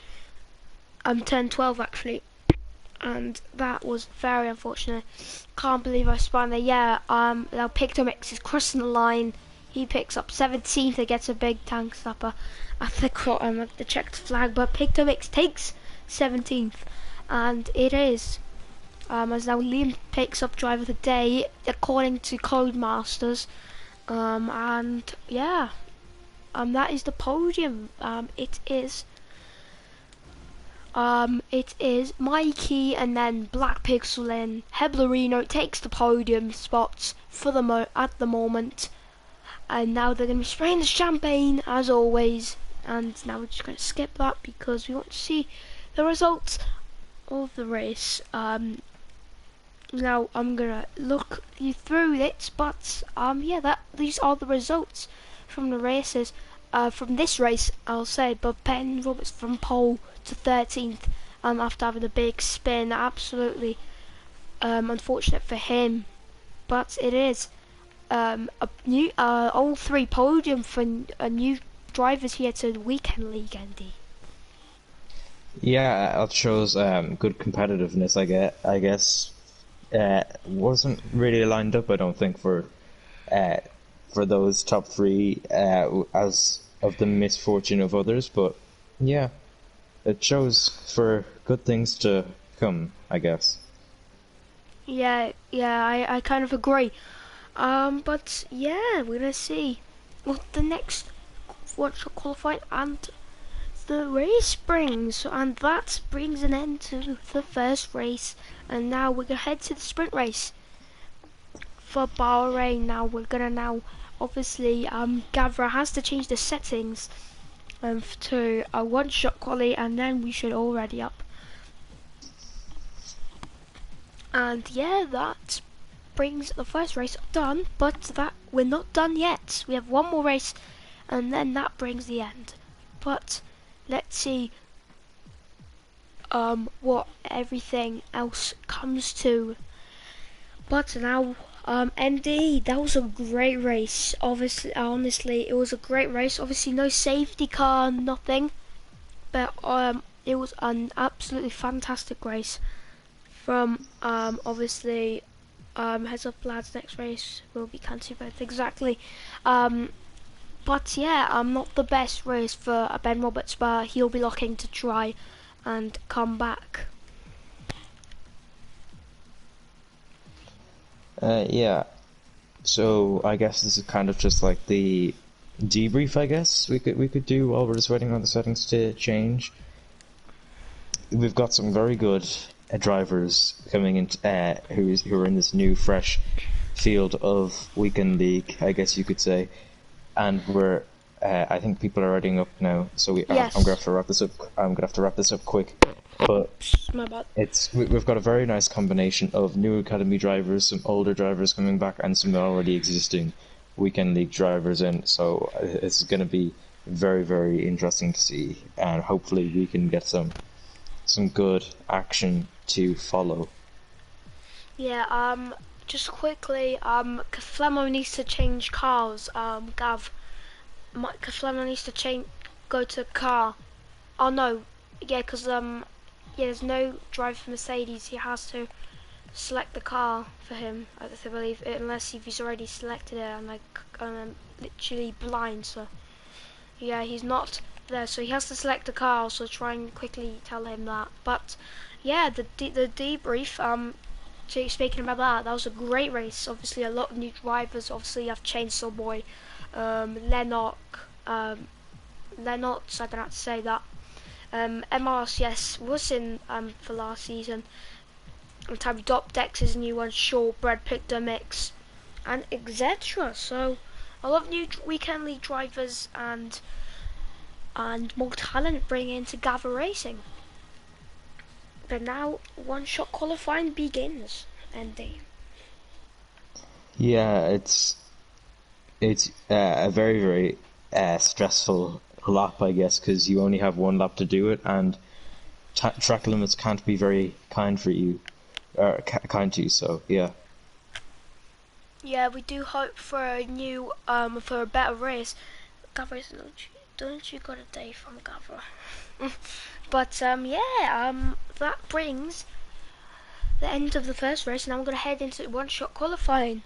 Turn 12 actually. And that was very unfortunate. Can't believe I spun there. Yeah, now Pictomix is crossing the line. He picks up 17th and gets a big tank stopper at the checked flag, but Pictomix takes 17th, and it is as now Liam picks up driver of the day according to Codemasters, and yeah, that is the podium. It is Mikey and then Black Pixel in. Heblerino takes the podium spots for at the moment. And now they're going to be spraying the champagne as always. And now we're just going to skip that because we want to see the results of the race. Now I'm going to look you through it, but yeah, these are the results from the races. From this race, I'll say, but Ben Roberts from pole to 13th, after having a big spin. Absolutely unfortunate for him, but it is a new all 3 podium for new drivers here to the weekend league, Andy. Yeah, it shows good competitiveness. I guess wasn't really lined up, I don't think, for those top 3 as of the misfortune of others, but yeah, it shows for good things to come, I guess. Yeah, I kind of agree. But yeah, we're gonna see what the next qualifying and the race brings, and that brings an end to the first race. And now we're gonna head to the sprint race for Bahrain. Now we're gonna obviously Gavra has to change the settings to a 1-shot quali, and then we should all ready up. And yeah, that brings the first race done, but that we're not done yet. We have one more race, and then that brings the end. But let's see what everything else comes to. But now, ND, that was a great race. Honestly, it was a great race. Obviously, no safety car, nothing, but it was an absolutely fantastic race. From obviously, heads up, lads. Next race will be Country Both exactly. But yeah, not the best race for Ben Roberts, but he'll be looking to try and come back. Yeah, so I guess this is kind of just like the debrief, I guess we could do while we're just waiting on the settings to change. We've got some very good drivers coming in who are in this new fresh field of weekend league, I guess you could say, and we're I think people are readying up now, so Yes. I'm gonna have to wrap this up. I'm gonna have to wrap this up quick, but My bad. we've got a very nice combination of new academy drivers, some older drivers coming back, and some already existing weekend league drivers in. So it's going to be very, very interesting to see, and hopefully we can get some good action to follow. Yeah. Just quickly. Flemo needs to change cars. Gav. Flemo needs to go to car. Oh no. Yeah, because yeah, there's no drive for Mercedes. He has to select the car for him. I believe, unless if he's already selected it. I'm literally blind, so yeah, he's not there. So he has to select the car. So try and quickly tell him that. But yeah, the debrief. Speaking about that, that was a great race. Obviously, a lot of new drivers. Obviously, you have Chainsaw Boy, Lennox, Lennox. I don't have to say that. MRCS was in for last season. And Tabby Dex is a new one. Shortbread picked a mix, and etc. So a lot of new weekend league drivers and more talent bring into Gavra Racing. But now one-shot qualifying begins, Andy. Yeah, it's a very very stressful lap, I guess, because you only have one lap to do it, and track limits can't be very kind for you, or kind to you. So yeah. Yeah, we do hope for a new for a better race. Gavra, don't you got a day from Gavra? But that brings the end of the first race. Now I'm gonna head into one-shot qualifying.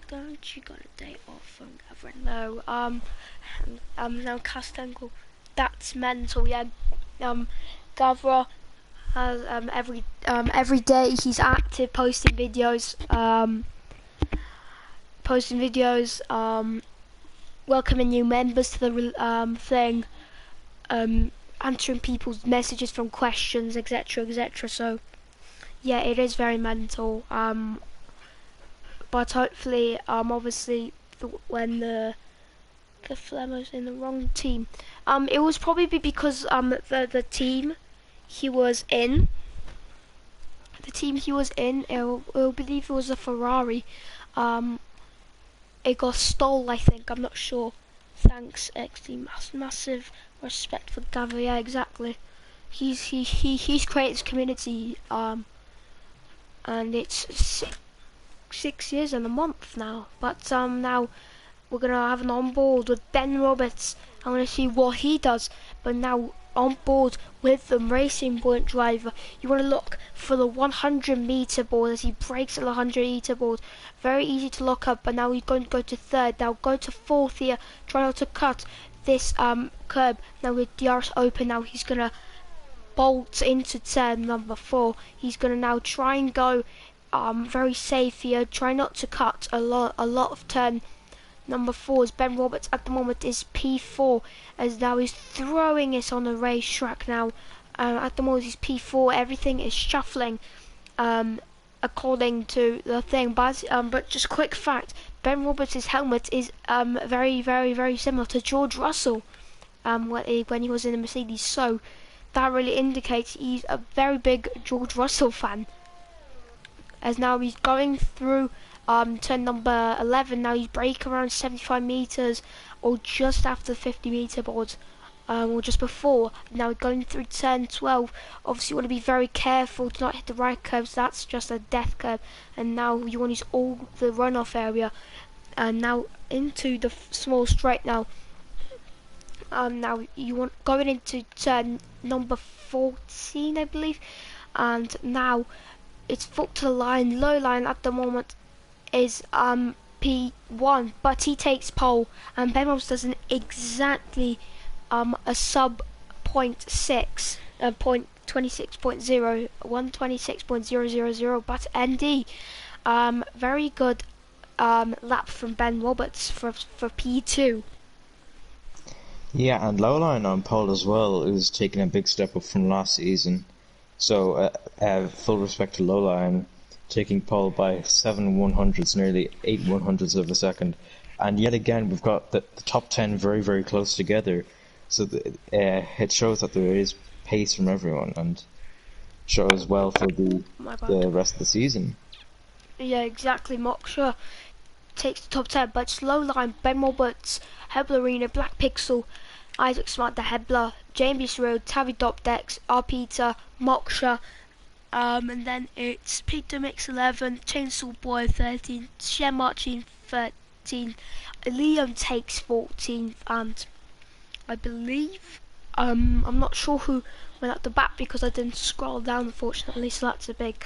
Don't you got a day off from Gavra? No. Now Castangle. That's mental. Yeah. Gavra has every day he's active, posting videos. Welcoming new members to the thing. Answering people's messages from questions, etc., etc. So yeah, it is very mental. But hopefully, obviously, when the Flemmer's in the wrong team, it was probably because the team he was in, I believe it was a Ferrari. It got stole, I think. I'm not sure. Thanks, XD. Massive respect for Gavra. Yeah, exactly. He's created his community. And it's 6 years and a month now. But now we're gonna have an on board with Ben Roberts. I'm gonna see what he does. But now on board with the Racing Point driver, you want to look for the 100-meter board as he breaks at the 100-meter board. Very easy to lock up. But now he's going to go to third. Now go to fourth here. Try not to cut this curb. Now with DRS open, now he's gonna bolt into turn number 4. He's gonna now try and go very safe here. Try not to cut a lot of turn number 4. As Ben Roberts at the moment is P4, as now he's throwing it on the racetrack now. At the moment he's P4. Everything is shuffling according to the thing. But just quick fact: Ben Roberts' helmet is very very very similar to George Russell when he was in the Mercedes. So that really indicates he's a very big George Russell fan. As now he's going through turn number 11. Now he's braking around 75 meters, or just after the 50-meter board, or just before. Now going through turn 12. Obviously you want to be very careful to not hit the right curves. That's just a death curve. And now you want to use all the runoff area. And now into the small straight now. Now you want going into turn number 14, I believe. And now it's foot to the line. Low line at the moment is P1, but he takes pole, and Ben Roberts does an exactly a sub 0.6, point 26.0, 126.000. But ND, very good lap from Ben Roberts for P2. Yeah, and Lowline on pole as well is taking a big step up from last season. So full respect to Lowline, taking pole by 7 100ths, nearly 8 100ths of a second. And yet again, we've got the top 10 very, very close together. So it shows that there is pace from everyone, and shows well for the rest of the season. Yeah, exactly. Moksha takes the top 10, but it's Lowline, Ben Roberts, Hebler Arena, Black Pixel, Isaac Smart, the Hebler, James Road, Tavi Dex, R. Peter, Moksha, and then it's Peter Mix 11, Chainsaw Boy 13, Shem Marching 13, Liam takes 14, and I believe I'm not sure who went at the back because I didn't scroll down, unfortunately, so that's a big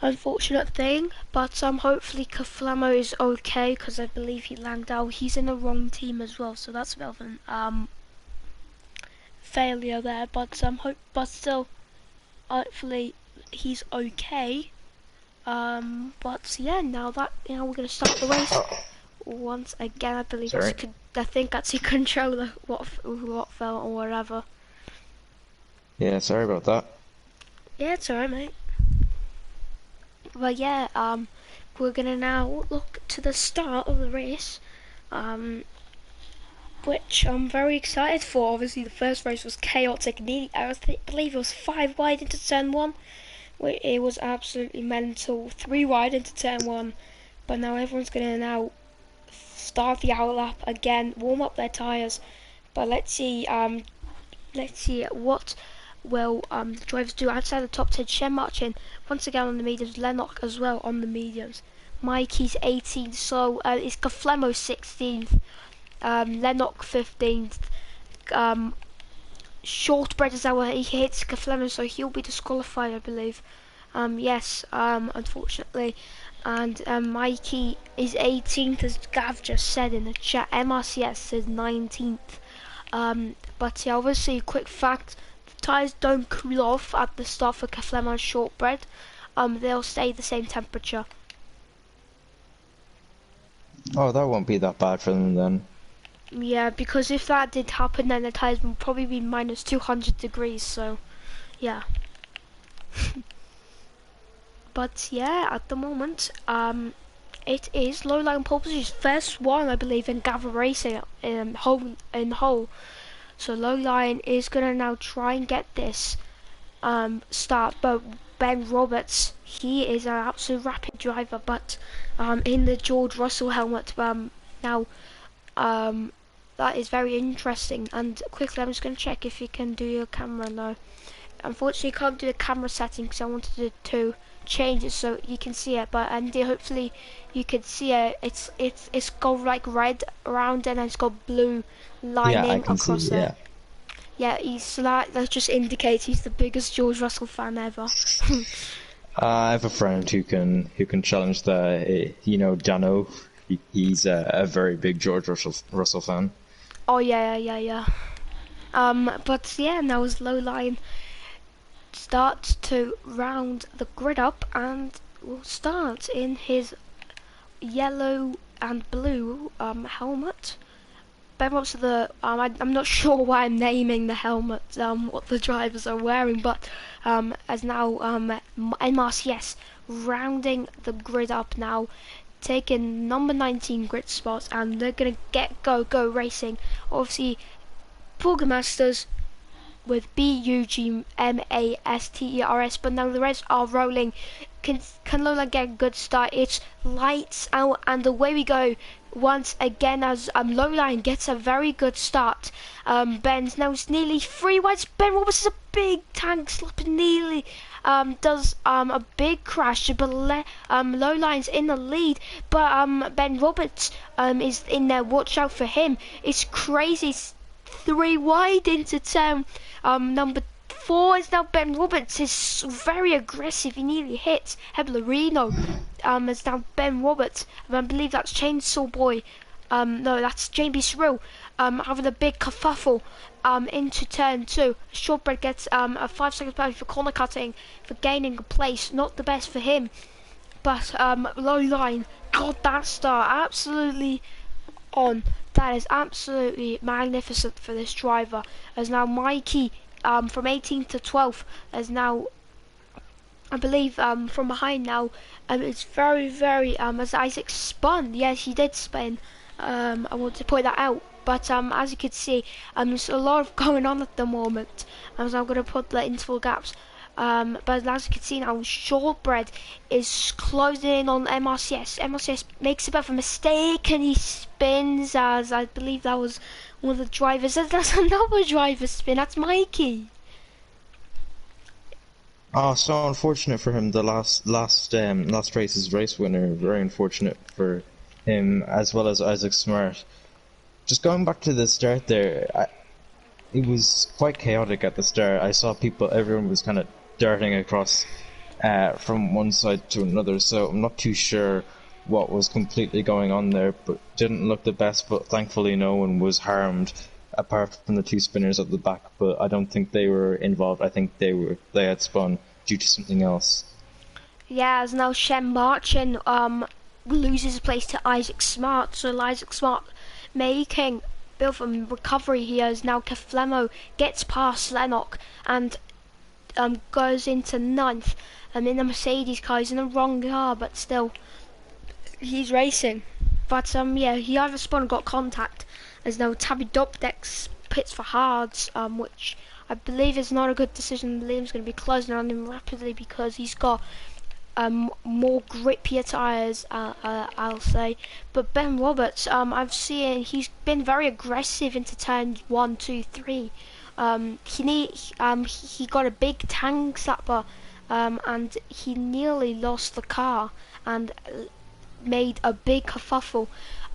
unfortunate thing. But hopefully Kaflamo is okay because I believe he lagged out. He's in the wrong team as well, so that's a bit of an failure there. But but still, hopefully he's okay. But yeah, now we're gonna start the race once again. I believe Sorry. I think that's the controller what fell or whatever. Yeah, sorry about that. Yeah, it's alright, mate. Well, yeah, we're gonna now look to the start of the race, which I'm very excited for. Obviously, the first race was chaotic. Believe it was 5 wide into turn 1. It was absolutely mental. 3 wide into turn 1. But now everyone's gonna now start the outlap again, warm up their tyres. But let's see what will the drivers do outside the top 10. Shem Marchin once again on the mediums, Lennox as well on the mediums. Mikey's 18th, so it's Gaflemo 16th, Lennox 15th. Shortbread is how he hits Gaflemo, so he'll be disqualified, I believe. Yes, unfortunately. And Mikey is 18th, as Gav just said in the chat. MRCS is 19th. But yeah, obviously, quick fact: the tyres don't cool off at the start for Kaflem and Shortbread. They'll stay the same temperature. Oh, that won't be that bad for them then. Yeah, because if that did happen, then the tyres would probably be minus 200 degrees. So, yeah. But yeah, at the moment, it is low line pole position, first one I believe in Gavra Racing in whole. So low line is gonna now try and get this start, but Ben Roberts, he is an absolute rapid driver, but in the George Russell helmet. Now that is very interesting. And quickly, I'm just gonna check if you can do your camera now. Unfortunately, I can't do the camera setting because I wanted to change it so you can see it. But Andy, hopefully you can see it. It's got like red around and it's got blue Yeah, I lining can across see, there. yeah. Yeah, that just indicates he's the biggest George Russell fan ever. I have a friend who can challenge Dano. He's a very big George Russell fan. Oh yeah. But yeah, now as low line starts to round the grid up and will start in his yellow and blue helmet. Ben Roberts I'm not sure why I'm naming the helmet what the drivers are wearing, but as now MRCS rounding the grid up now, taking number 19 grid spots, and they're gonna go racing. Obviously, Burgomasters with Bugmasters, but now the reds are rolling. Can Lola get a good start? It's lights out and away we go once again as Lowline gets a very good start. Ben's now it's nearly 3 wides. Ben Roberts is a big tank slap and nearly does a big crash, but Lowline's in the lead, but Ben Roberts is in there. Watch out for him. It's crazy. 3 wide into turn number 4 is now Ben Roberts. Is very aggressive. He nearly hits Heblerino. Is now Ben Roberts. I believe that's Chainsaw Boy. No, that's JB Cyril. Having a big kerfuffle into turn 2. Shortbread gets a 5 seconds penalty for corner cutting for gaining a place. Not the best for him, but low line got that start absolutely on. That is absolutely magnificent for this driver. As now Mikey from 18th to 12th as now, I believe from behind now, it's very as Isaac spun. Yes, he did spin. I want to point that out. But as you can see, there's a lot of going on at the moment. As I'm going to put the interval gaps. But as you can see now, Shortbread is closing in on MRCS. MRCS makes a bit of a mistake and he spins, as I believe that was one of the drivers. That's another driver spin. That's Mikey. Oh, so unfortunate for him. The last race's race winner. Very unfortunate for him as well as Isaac Smart. Just going back to the start there, it was quite chaotic at the start. I saw everyone was kind of darting across from one side to another, so I'm not too sure what was completely going on there, but didn't look the best, but thankfully no one was harmed apart from the two spinners at the back, but I don't think they were involved. I think they had spun due to something else. Yeah, as now Shem Marchin loses his place to Isaac Smart, so Isaac Smart making bit of a recovery here as now Keflemo gets past Lennox and goes into ninth. In the Mercedes car, he's in the wrong car, but still he's racing. But yeah, he either spun or got contact as now Tabby Dopdex pits for hards, which I believe is not a good decision. I believe he's going to be closing on him rapidly because he's got more grippier tyres, I'll say. But Ben Roberts, I've seen he's been very aggressive into turns 1, 2, 3. He got a big tank slapper, and he nearly lost the car and made a big kerfuffle.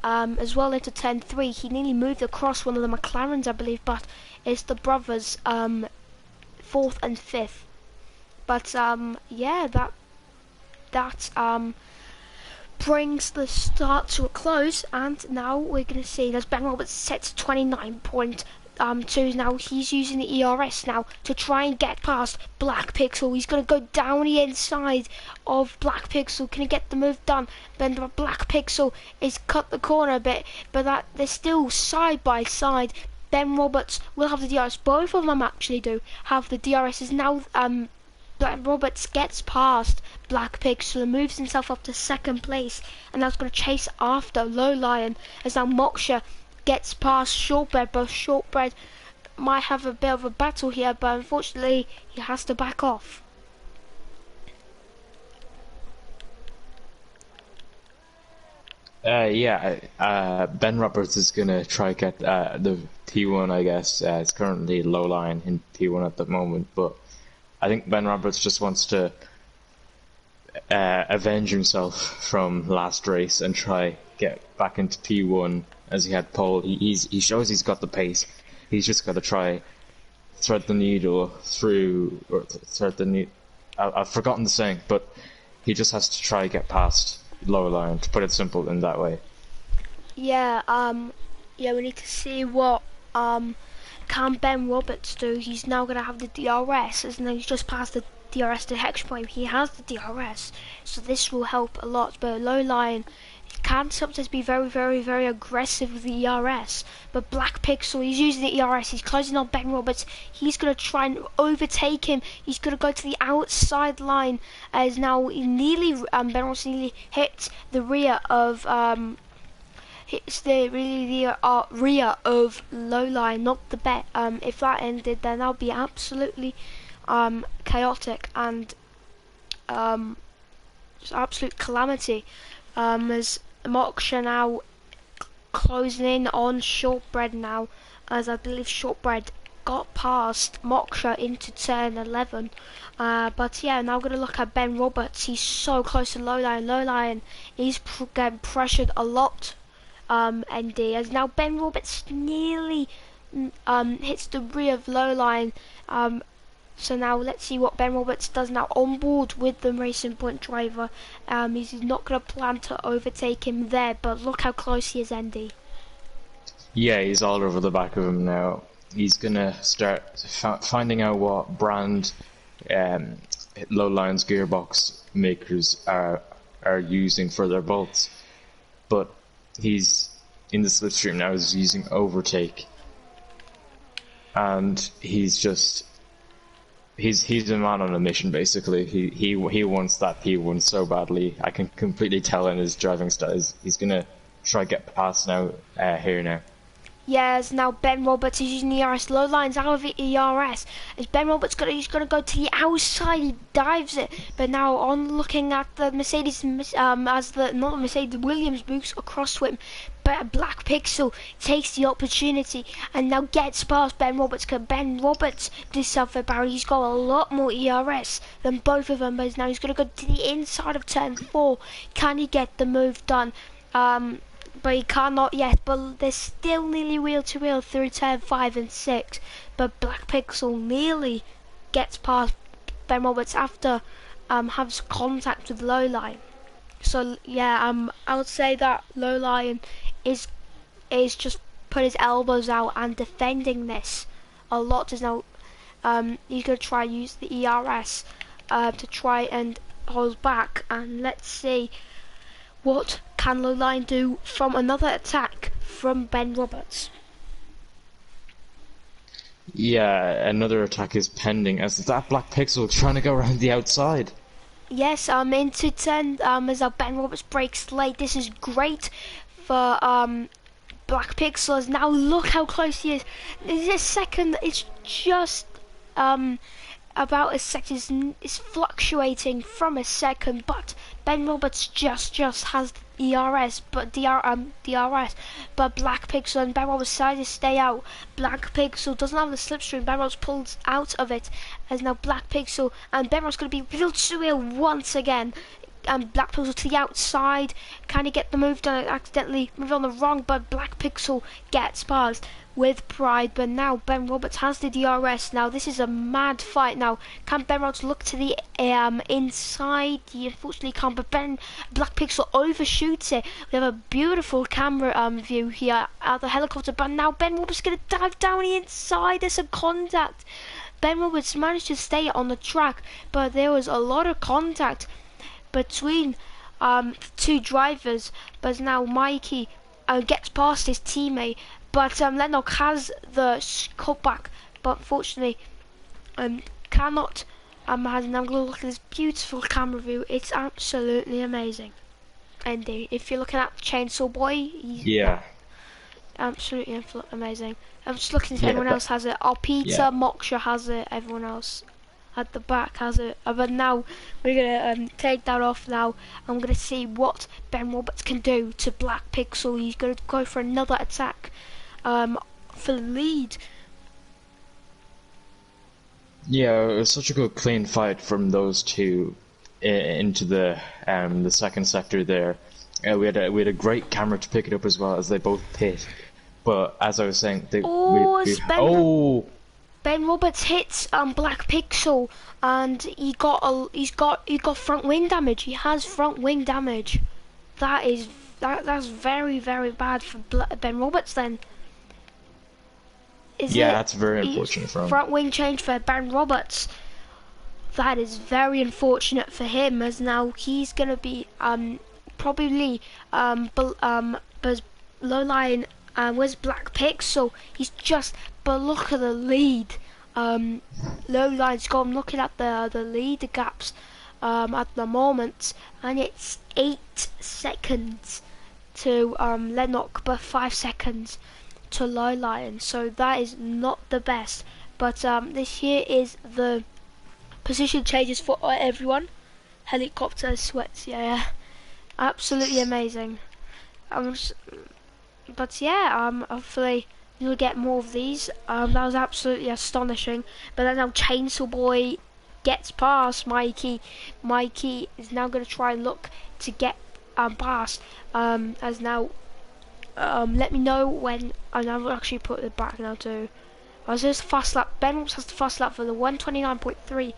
As well into turn 3, he nearly moved across one of the McLarens, I believe, but it's the brothers, 4th and 5th. But yeah, that brings the start to a close, and now we're going to see as Ben Roberts sets 29.2. Now he's using the ERS now to try and get past Black Pixel. He's going to go down the inside of Black Pixel. Can he get the move done? Then the Black Pixel is cut the corner a bit, but that they're still side by side. Ben Roberts will have the DRS. Both of them actually do have the DRS. Is now Ben Roberts gets past Black Pixel and moves himself up to 2nd place, and that's going to chase after Low Lion as now Moksha gets past Shortbread. Both Shortbread might have a bit of a battle here, but unfortunately he has to back off. Ben Roberts is gonna try get the P1, I guess. It's currently Low Line in P1 at the moment, but I think Ben Roberts just wants to avenge himself from last race and try get back into P1 as he had pole. He shows he's got the pace. He's just got to try thread the needle through, or thread the needle. I've forgotten the saying, but he just has to try get past Lower Line, to put it simple in that way. Yeah, yeah, we need to see what can Ben Roberts do. He's now going to have the DRS, and then he's just passed the DRS to Hex Point. He has the DRS, so this will help a lot. But Low Lion can sometimes be very, very, very aggressive with the ERS. But Black Pixel, he's using the ERS. He's closing on Ben Roberts. He's going to try and overtake him. He's going to go to the outside line. As now nearly Ben Roberts nearly hits the rear of rear of Low Line, not the bet. If that ended, then that'll be absolutely chaotic and just absolute calamity. As Moksha now closing in on Shortbread now, as I believe Shortbread got past Moksha into turn 11. But yeah, now going to look at Ben Roberts. He's so close to Low Line. Low Line is getting pressured a lot. ND as now Ben Roberts nearly hits the rear of Low Line. So now let's see what Ben Roberts does now on board with the Racing Point driver. He's not going to plan to overtake him there, but look how close he is, ND. Yeah, he's all over the back of him now. He's going to start finding out what brand Low Line's gearbox makers are using for their bolts. But he's in the slipstream now, he's using overtake, and he's a man on a mission basically. He wants that P1 so badly. I can completely tell in his driving style. He's gonna try get past now here now. Yes, now Ben Roberts is using the ERS. Low Line's out of the ERS. As Ben Roberts he's gonna go to the outside, he dives it. But now on looking at the Mercedes, as the not the Mercedes, Williams moves across to him. But Black Pixel takes the opportunity and now gets past Ben Roberts. Because Ben Roberts did suffer barrier. He's got a lot more ERS than both of them. But now he's gonna go to the inside of turn 4. Can he get the move done? But he cannot yet, but they're still nearly wheel to wheel through turn 5 and 6. But Black Pixel nearly gets past Ben Roberts after has contact with Lowline. So yeah, I would say that Lowline is just put his elbows out and defending this a lot. Is now he's gonna try and use the ERS to try and hold back, and let's see what can Lowline do from another attack from Ben Roberts. Yeah, another attack is pending as that black pixel trying to go around the outside. Yes, into 10 as Ben Roberts breaks late. This is great for Black Pixels. Now look how close he is. This second, it's just about a second. It's fluctuating from a second, but Ben Roberts just has ERS, but DRS, but Black Pixel and Ben Roberts decided to stay out. Black Pixel doesn't have the slipstream. Ben Roberts pulls out of it, as now Black Pixel and Ben Roberts going to be revealed to wheel once again. And Black Pixel to the outside, kind of get the move done, accidentally move on the wrong, but Black Pixel gets past with pride. But now Ben Roberts has the DRS. Now this is a mad fight. Now can Ben Roberts look to the inside? He unfortunately can't, but Black Pixel overshoots it. We have a beautiful camera view here at the helicopter, but now Ben Roberts is going to dive down the inside. There's some contact. Ben Roberts managed to stay on the track, but there was a lot of contact between two drivers, but now Mikey gets past his teammate, but Lennox has the cutback, but unfortunately cannot has now going to look at this beautiful camera view. It's absolutely amazing. Indeed, if you're looking at Chainsaw Boy, Yeah. absolutely amazing. I'm just looking if anyone else has it. Oh, Peter, Moksha has it, everyone else at the back has it, but now we're gonna take that off now. I'm gonna see what Ben Roberts can do to Black Pixel. He's gonna go for another attack for the lead. Yeah, it was such a good clean fight from those two into the second sector there. We had a great camera to pick it up as well as they both pit. But as I was saying, Ben Roberts hits Black Pixel, and he's got front wing damage. He has front wing damage. That's very bad for Ben Roberts. Then that's very unfortunate for him. Front wing change for Ben Roberts. That is very unfortunate for him, as now he's gonna be probably Lowline. Where's Black Pixel? He's just, but look at the lead. Lowline's gone. Looking at the leader gaps at the moment, and it's 8 seconds to Lennox, but 5 seconds to Lowline. So that is not the best. But this here is the position changes for everyone. Helicopter sweats, yeah, absolutely amazing. But yeah, hopefully you'll get more of these. That was absolutely astonishing. But then now Chainsaw Boy gets past Mikey. Mikey is now going to try and look to get past. As now, let me know when. And I'll actually put it back now too. As there's fast lap. Ben Roberts has the fast lap for the 129.3,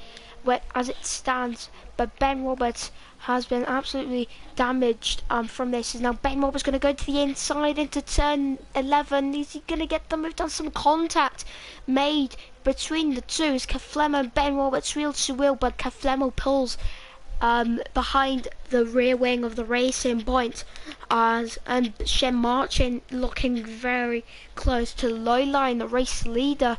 as it stands. But Ben Roberts has been absolutely damaged from this. Now Ben Roberts going to go to the inside into turn 11. Is he going to get them? We've done some contact made between the two. As Kaflemo and Ben Roberts wheel to wheel, but Kaflemo pulls behind the rear wing of the racing point, and Shem Marchin looking very close to Lowline, the race leader.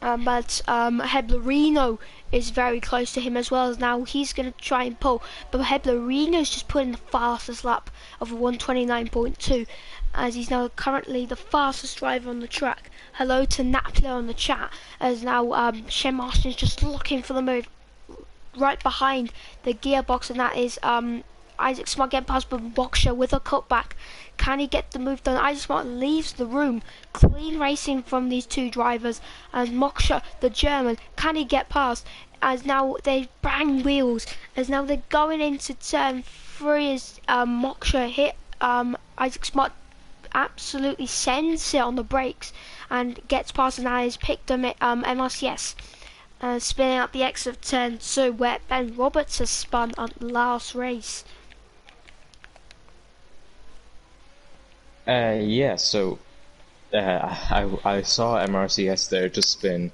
But Heblerino is very close to him as well. As now he's going to try and pull, but Heblerino's just put in the fastest lap of 129.2, as he's now currently the fastest driver on the track. Hello to Napler on the chat, as now Shem Martin's just looking for the move right behind the gearbox, and that is Isaac Smart getting past Boxer with a cutback. Can he get the move done? Isaac Smart leaves the room. Clean racing from these two drivers. And Moksha, the German, can he get past? As now they bang wheels. As now they're going into turn 3 as Moksha hit Isaac Smart. Absolutely sends it on the brakes and gets past, and now he's picked him at MRCS. spinning out the exit of turn 2 where Ben Roberts has spun on the last race. Yeah, so I saw MRCS there just spin.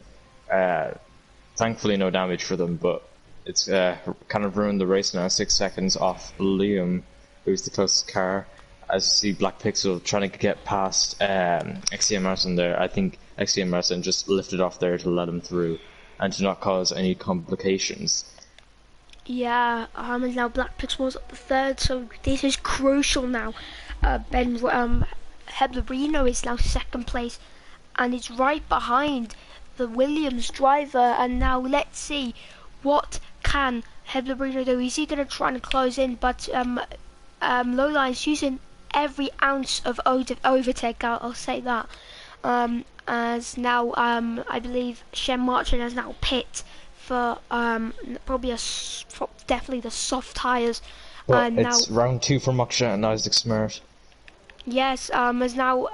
Thankfully, no damage for them, but it's kind of ruined the race now. 6 seconds off Liam, who's the closest car. As you see, Black Pixel trying to get past XCM Martin there. I think XCM Martin just lifted off there to let him through and to not cause any complications. Yeah, and now Black Pixel's up the third, so this is crucial now. Heblerino is now second place, and it's right behind the Williams driver. And now let's see what can Heblerino do. Is he going to try and close in? But Lowline's using every ounce of overtake. I'll say that. As now, I believe Shem Martin has now pit for probably definitely the soft tyres. Well, it's round 2 for Moksha and Isaac Smart. Yes, as now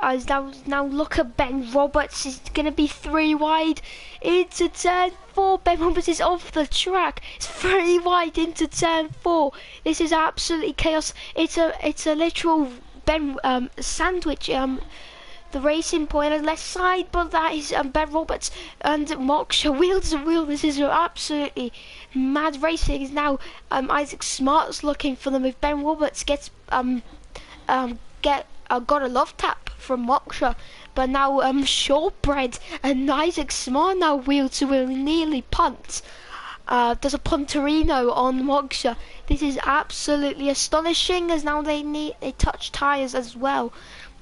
look at Ben Roberts. He's gonna be 3 wide into turn 4. Ben Roberts is off the track. It's 3 wide into turn 4. This is absolutely chaos. It's a literal sandwich. The racing point on the left side, but that is Ben Roberts and Moksha wheel to wheel. This is absolutely mad racing. Is now Isaac Smart's looking for them. If Ben Roberts gets got a love tap from Moksha, but now Shortbread and Isaac Smart now wheel to wheel, nearly punt. There's a punterino on Moksha. This is absolutely astonishing, as now they touch tyres as well.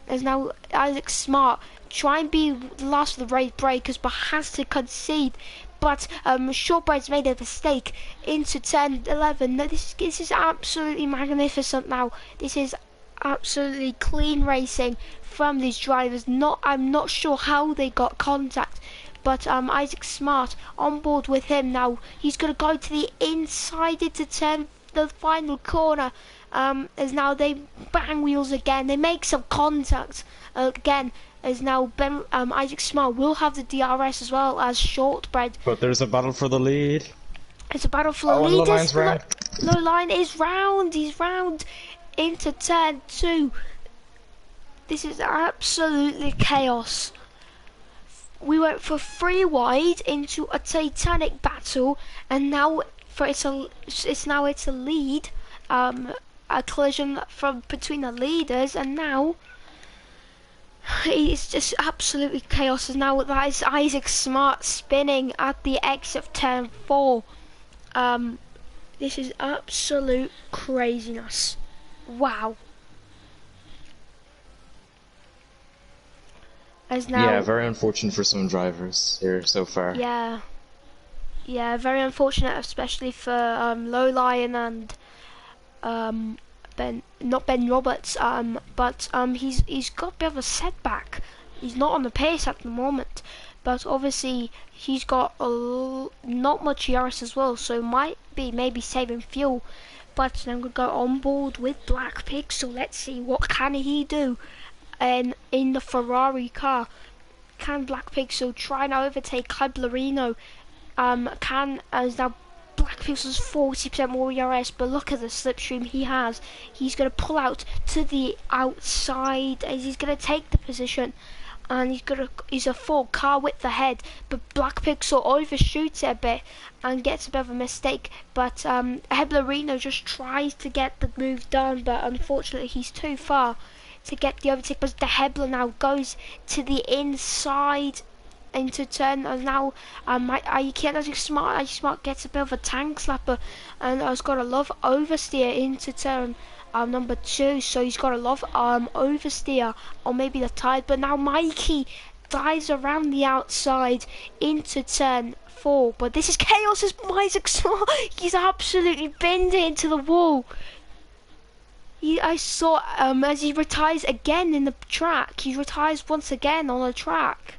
As now Isaac Smart try and be the last of the race breakers, but has to concede. But Shortbread's made a mistake into turn 11. No, this is absolutely magnificent now. This is absolutely clean racing from these drivers. I'm not sure how they got contact, but Isaac Smart on board with him now. He's going to go to the inside into turn the final corner. As now they bang wheels again. They make some contact again. As now Isaac Smart will have the DRS as well as Shortbread. But there's a battle for the lead. It's a battle for the lead. Lowline is round. He's round into turn 2. This is absolutely chaos. We went for 3 wide into a titanic battle, and now it's a lead, a collision from between the leaders, and now it's just absolutely chaos. And now that is Isaac Smart spinning at the exit of turn 4. This is absolute craziness. Wow. As now, yeah, very unfortunate for some drivers here so far. Yeah, very unfortunate, especially for Lowline and not Ben Roberts. But he's got a bit of a setback. He's not on the pace at the moment, but obviously he's got not much ERS as well, so might be maybe saving fuel. But I'm going to go on board with Black Pixel. Let's see what can he do in the Ferrari car. Can Black Pixel try and overtake Heblerino? As now Black Pixel's 40% more ERS, but look at the slipstream he has. He's going to pull out to the outside as he's going to take the position. And he's a full car width ahead, but Black Pixel overshoots it a bit and gets a bit of a mistake. But Heblerino just tries to get the move done, but unfortunately he's too far to get the overtake. But the Hebler now goes to the inside into turn, and now Isaac Smart gets a bit of a tank slapper, and has got a love oversteer into turn number 2, so he's got a lot of oversteer, or maybe the tide. But now Mikey dives around the outside into turn 4. But this is chaos as Isaac Smart, he's absolutely bending into the wall. I saw as he retires again in the track. He retires once again on the track.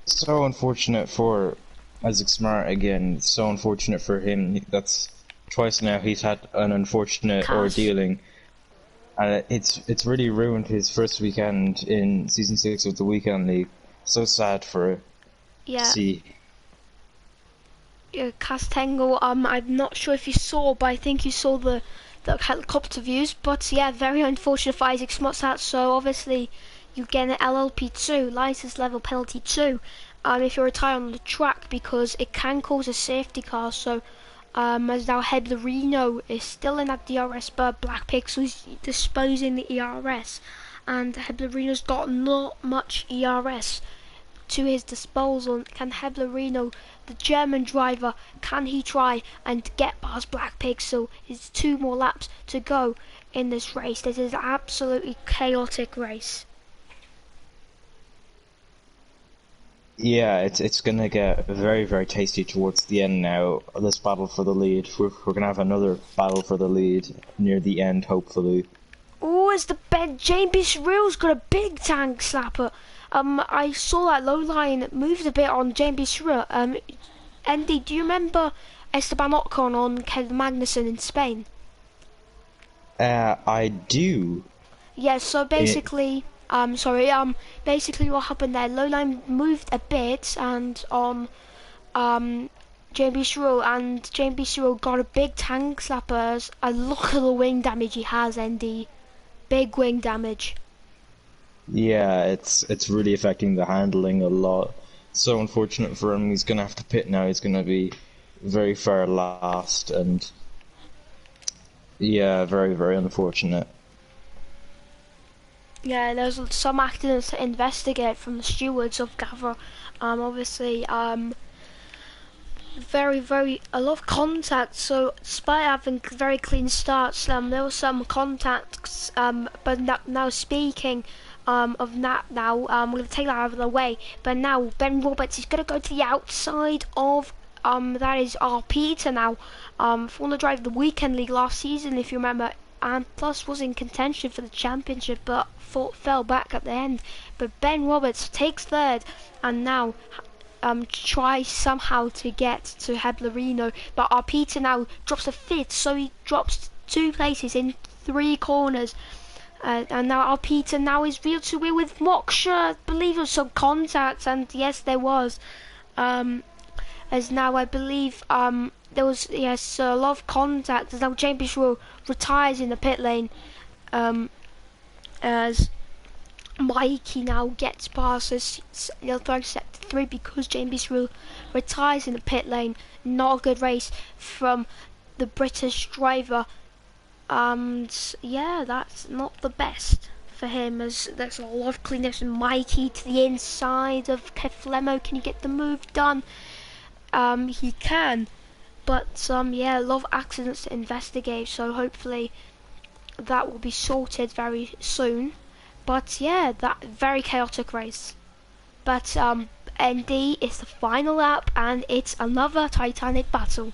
So unfortunate for Isaac Smart again. So unfortunate for him. That's twice now he's had an unfortunate ordealing. It's really ruined his first weekend in Season 6 of the Weekend League. So sad for to see. Castangle. I'm not sure if you saw, but I think you saw the helicopter views. But yeah, very unfortunate for Isaac Smotsat. So obviously, you get an LLP2, license level penalty 2, if you retire on the track because it can cause a safety car. So as now Heblerino is still in that DRS, but Black Pixel's disposing the ERS, and Heblerino's got not much ERS to his disposal. Can Heblerino, the German driver, can he try and get past Black Pixel? It's 2 more laps to go in this race. This is an absolutely chaotic race. Yeah, it's gonna get very, very tasty towards the end now. This battle for the lead. We're gonna have another battle for the lead near the end, hopefully. Oh, as the bed, JB Surreal's got a big tank slapper. I saw that low line moved a bit on JB Surreal. Andy, do you remember Esteban Ocon on Kevin Magnussen in Spain? I do. Yeah, so basically, basically what happened there, Lowline moved a bit and on JB Surreal, and JB Surreal got a big tank slapper. And look at the wing damage he has, Andy. Big wing damage. Yeah, it's really affecting the handling a lot. So unfortunate for him. He's gonna have to pit now. He's gonna be very far last, and yeah, very, very unfortunate. Yeah, there's some accidents to investigate from the stewards of Gavra. Obviously, a lot of contact. So despite having very clean starts, there were some contacts. But now speaking of that, now we're going to take that out of the way. But now Ben Roberts is going to go to the outside of that is our Peter now. Won the drive the weekend league last season, if you remember, and plus was in contention for the championship, but fell back at the end. But Ben Roberts takes third, and now try somehow to get to Heblerino, but our Peter now drops a fifth, so he drops 2 places in 3 corners. And now our Peter now is real to win with Moksha. I believe there was some contact, and yes, there was. As now I believe there was a lot of contact. As now James Bishop retires in the pit lane. As Mikey now gets past us, sector 3 because James Bishop retires in the pit lane. Not a good race from the British driver. And yeah, that's not the best for him, as there's a lot of cleanness. And Mikey to the inside of Keflemo, can he get the move done? He can, but yeah, a lot of accidents to investigate, so hopefully that will be sorted very soon. But yeah, that very chaotic race. But ND is the final lap, and it's another Titanic battle.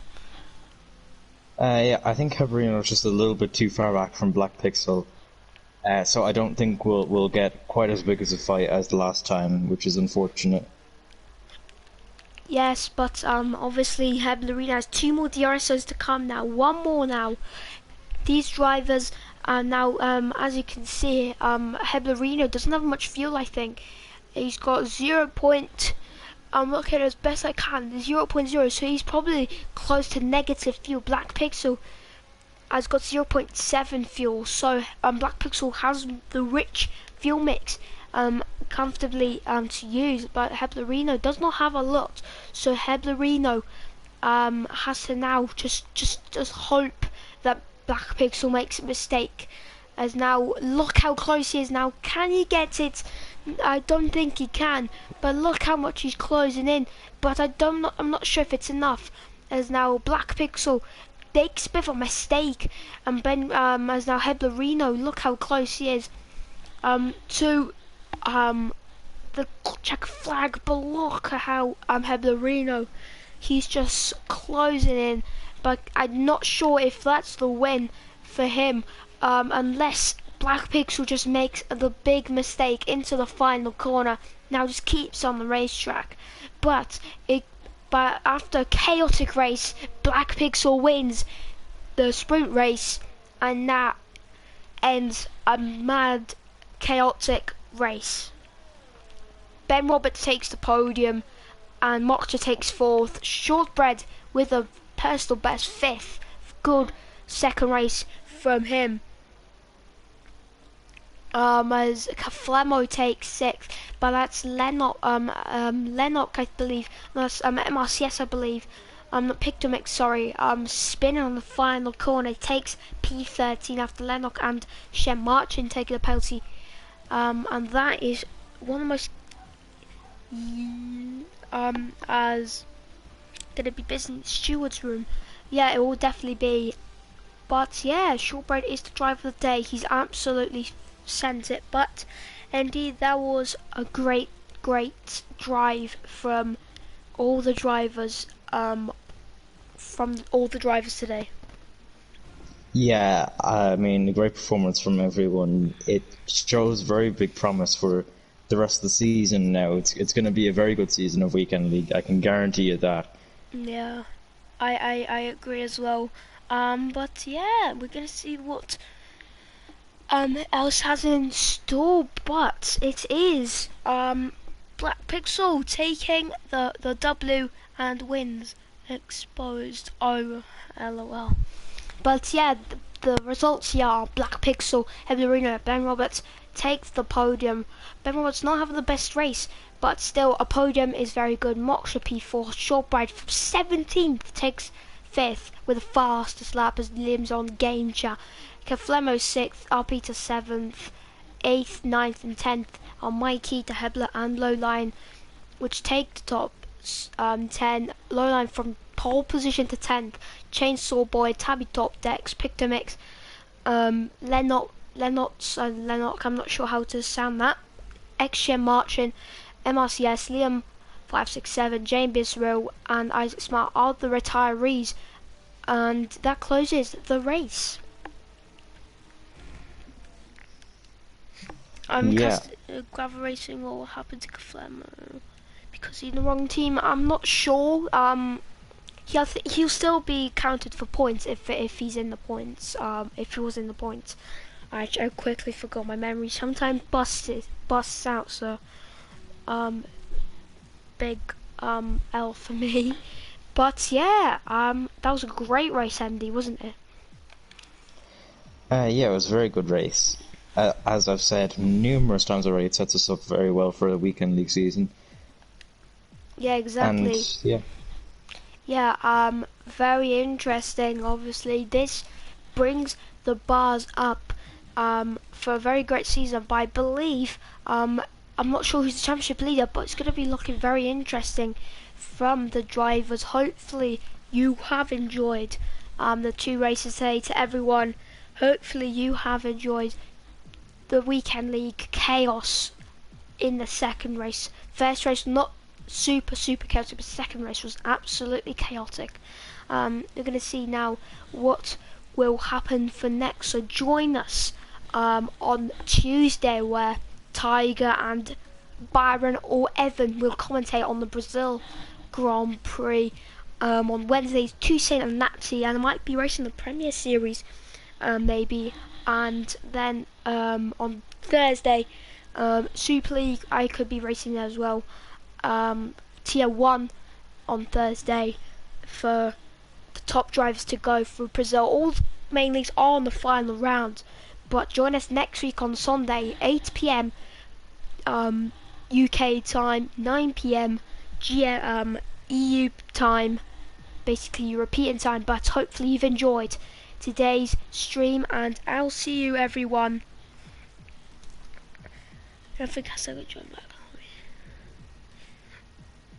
Yeah, I think Cabrino is just a little bit too far back from Black Pixel, so I don't think we'll get quite as big as a fight as the last time, which is unfortunate. Yes, but obviously Heblerino has 2 more DRSs to come now, 1 more now. These drivers are now, as you can see, Heblerino doesn't have much fuel, I think. He's got 0. I'm looking as best I can, 0.0, so he's probably close to negative fuel. Black Pixel has got 0.7 fuel, so Black Pixel has the rich fuel mix comfortably to use, but Heblerino does not have a lot, so Heblerino has to now just hope that Black Pixel makes a mistake. As now, look how close he is now. Can he get it? I don't think he can, but look how much he's closing in. But I'm not sure if it's enough. As now Black Pixel makes a bit of a mistake, and as now Heblerino, look how close he is to the check flag. But look at how Heblerino, he's just closing in. But I'm not sure if that's the win for him. Unless Black Pixel just makes the big mistake into the final corner, now just keeps on the racetrack. But after a chaotic race, Black Pixel wins the sprint race, and that ends a mad, chaotic race. Ben Roberts takes the podium, and Moksha takes 4th. Shortbread with a personal best 5th. Good second race from him. As Flemo takes 6th, but that's Lennox, I believe. No, that's MRCS, I believe. Pictomix, sorry. Spinning on the final corner, takes P13 after Lennox and Shem Marchin taking a penalty. And that is one of the most as gonna be busy in the steward's room. Yeah, it will definitely be. But yeah, Shortbread is the driver of the day. He's absolutely sent it. But indeed, that was a great drive from all the drivers. Today. Yeah, I mean, a great performance from everyone. It shows very big promise for the rest of the season now. It's going to be a very good season of Weekend League. I can guarantee you that. Yeah, I agree as well. But yeah, we're gonna see what else has in store. But it is Black Pixel taking the W and wins. Exposed. Oh, lol. But yeah, the results here are Black Pixel, Heblarino, Ben Roberts takes the podium. Ben Roberts not having the best race, but still a podium is very good. Moksha P4, Shortbride from 17th takes 5th with the fastest lap as Limbs on game chat. Keflemo 6th, RP to 7th, 8th, 9th and 10th are Mikey to Hebler and Lowline, which take the top 10. Lowline from pole position to 10th. Chainsaw Boy, Tabby Top Decks, Pictomix, Lennox, I'm not sure how to sound that. XM Marchin, MRCS, Liam 567, Jane Bisrow and Isaac Smart are the retirees, and that closes the race. Yeah. Gavra Racing will happen to Flemo because he's in the wrong team. I'm not sure. He'll still be counted for points if he's in the points. If he was in the points. I quickly forgot, my memory sometimes busts out. So big L for me. But yeah, that was a great race, Andy, wasn't it? Yeah, it was a very good race. As I've said numerous times already, it sets us up very well for a Weekend League season. Yeah, exactly. And yeah. Yeah, very interesting. Obviously, this brings the bars up for a very great season. But I believe, I'm not sure who's the championship leader, but it's going to be looking very interesting from the drivers. Hopefully, you have enjoyed the 2 races today. To everyone, hopefully you have enjoyed the Weekend League chaos in the second race. First race not super chaotic, but second race was absolutely chaotic. We're going to see now what will happen for next, so join us on Tuesday, where Tiger and Byron or Evan will commentate on the Brazil Grand Prix. On Wednesdays, Tuesday and Nazi, and I might be racing the Premier Series maybe, and then on Thursday, Super League, I could be racing there as well. Tier 1 on Thursday for the top drivers to go for Brazil. All main leagues are on the final round, but join us next week on Sunday, 8 p.m. UK time, 9 p.m. EU time, basically European time. But hopefully you've enjoyed today's stream, and I'll see you, everyone. I think I said join back.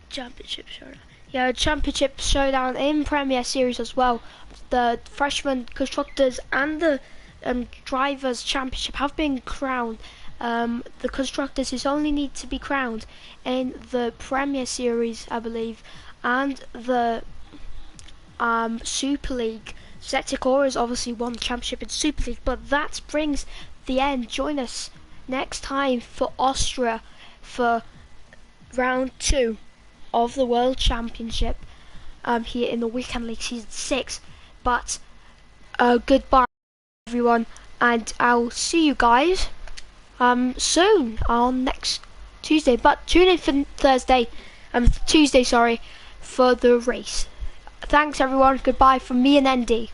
Championship showdown. Yeah, championship showdown in Premier Series as well. The freshman constructors and the drivers championship have been crowned. The constructors is only need to be crowned in the Premier Series, I believe, and the Super League. Zetikora obviously won the championship in Super League, but that brings the end. Join us next time for Austria for round 2 of the World Championship here in the Weekend League Season 6. But goodbye everyone, and I'll see you guys soon on next Tuesday. But tune in for Tuesday, sorry, for the race. Thanks everyone. Goodbye from me and Andy.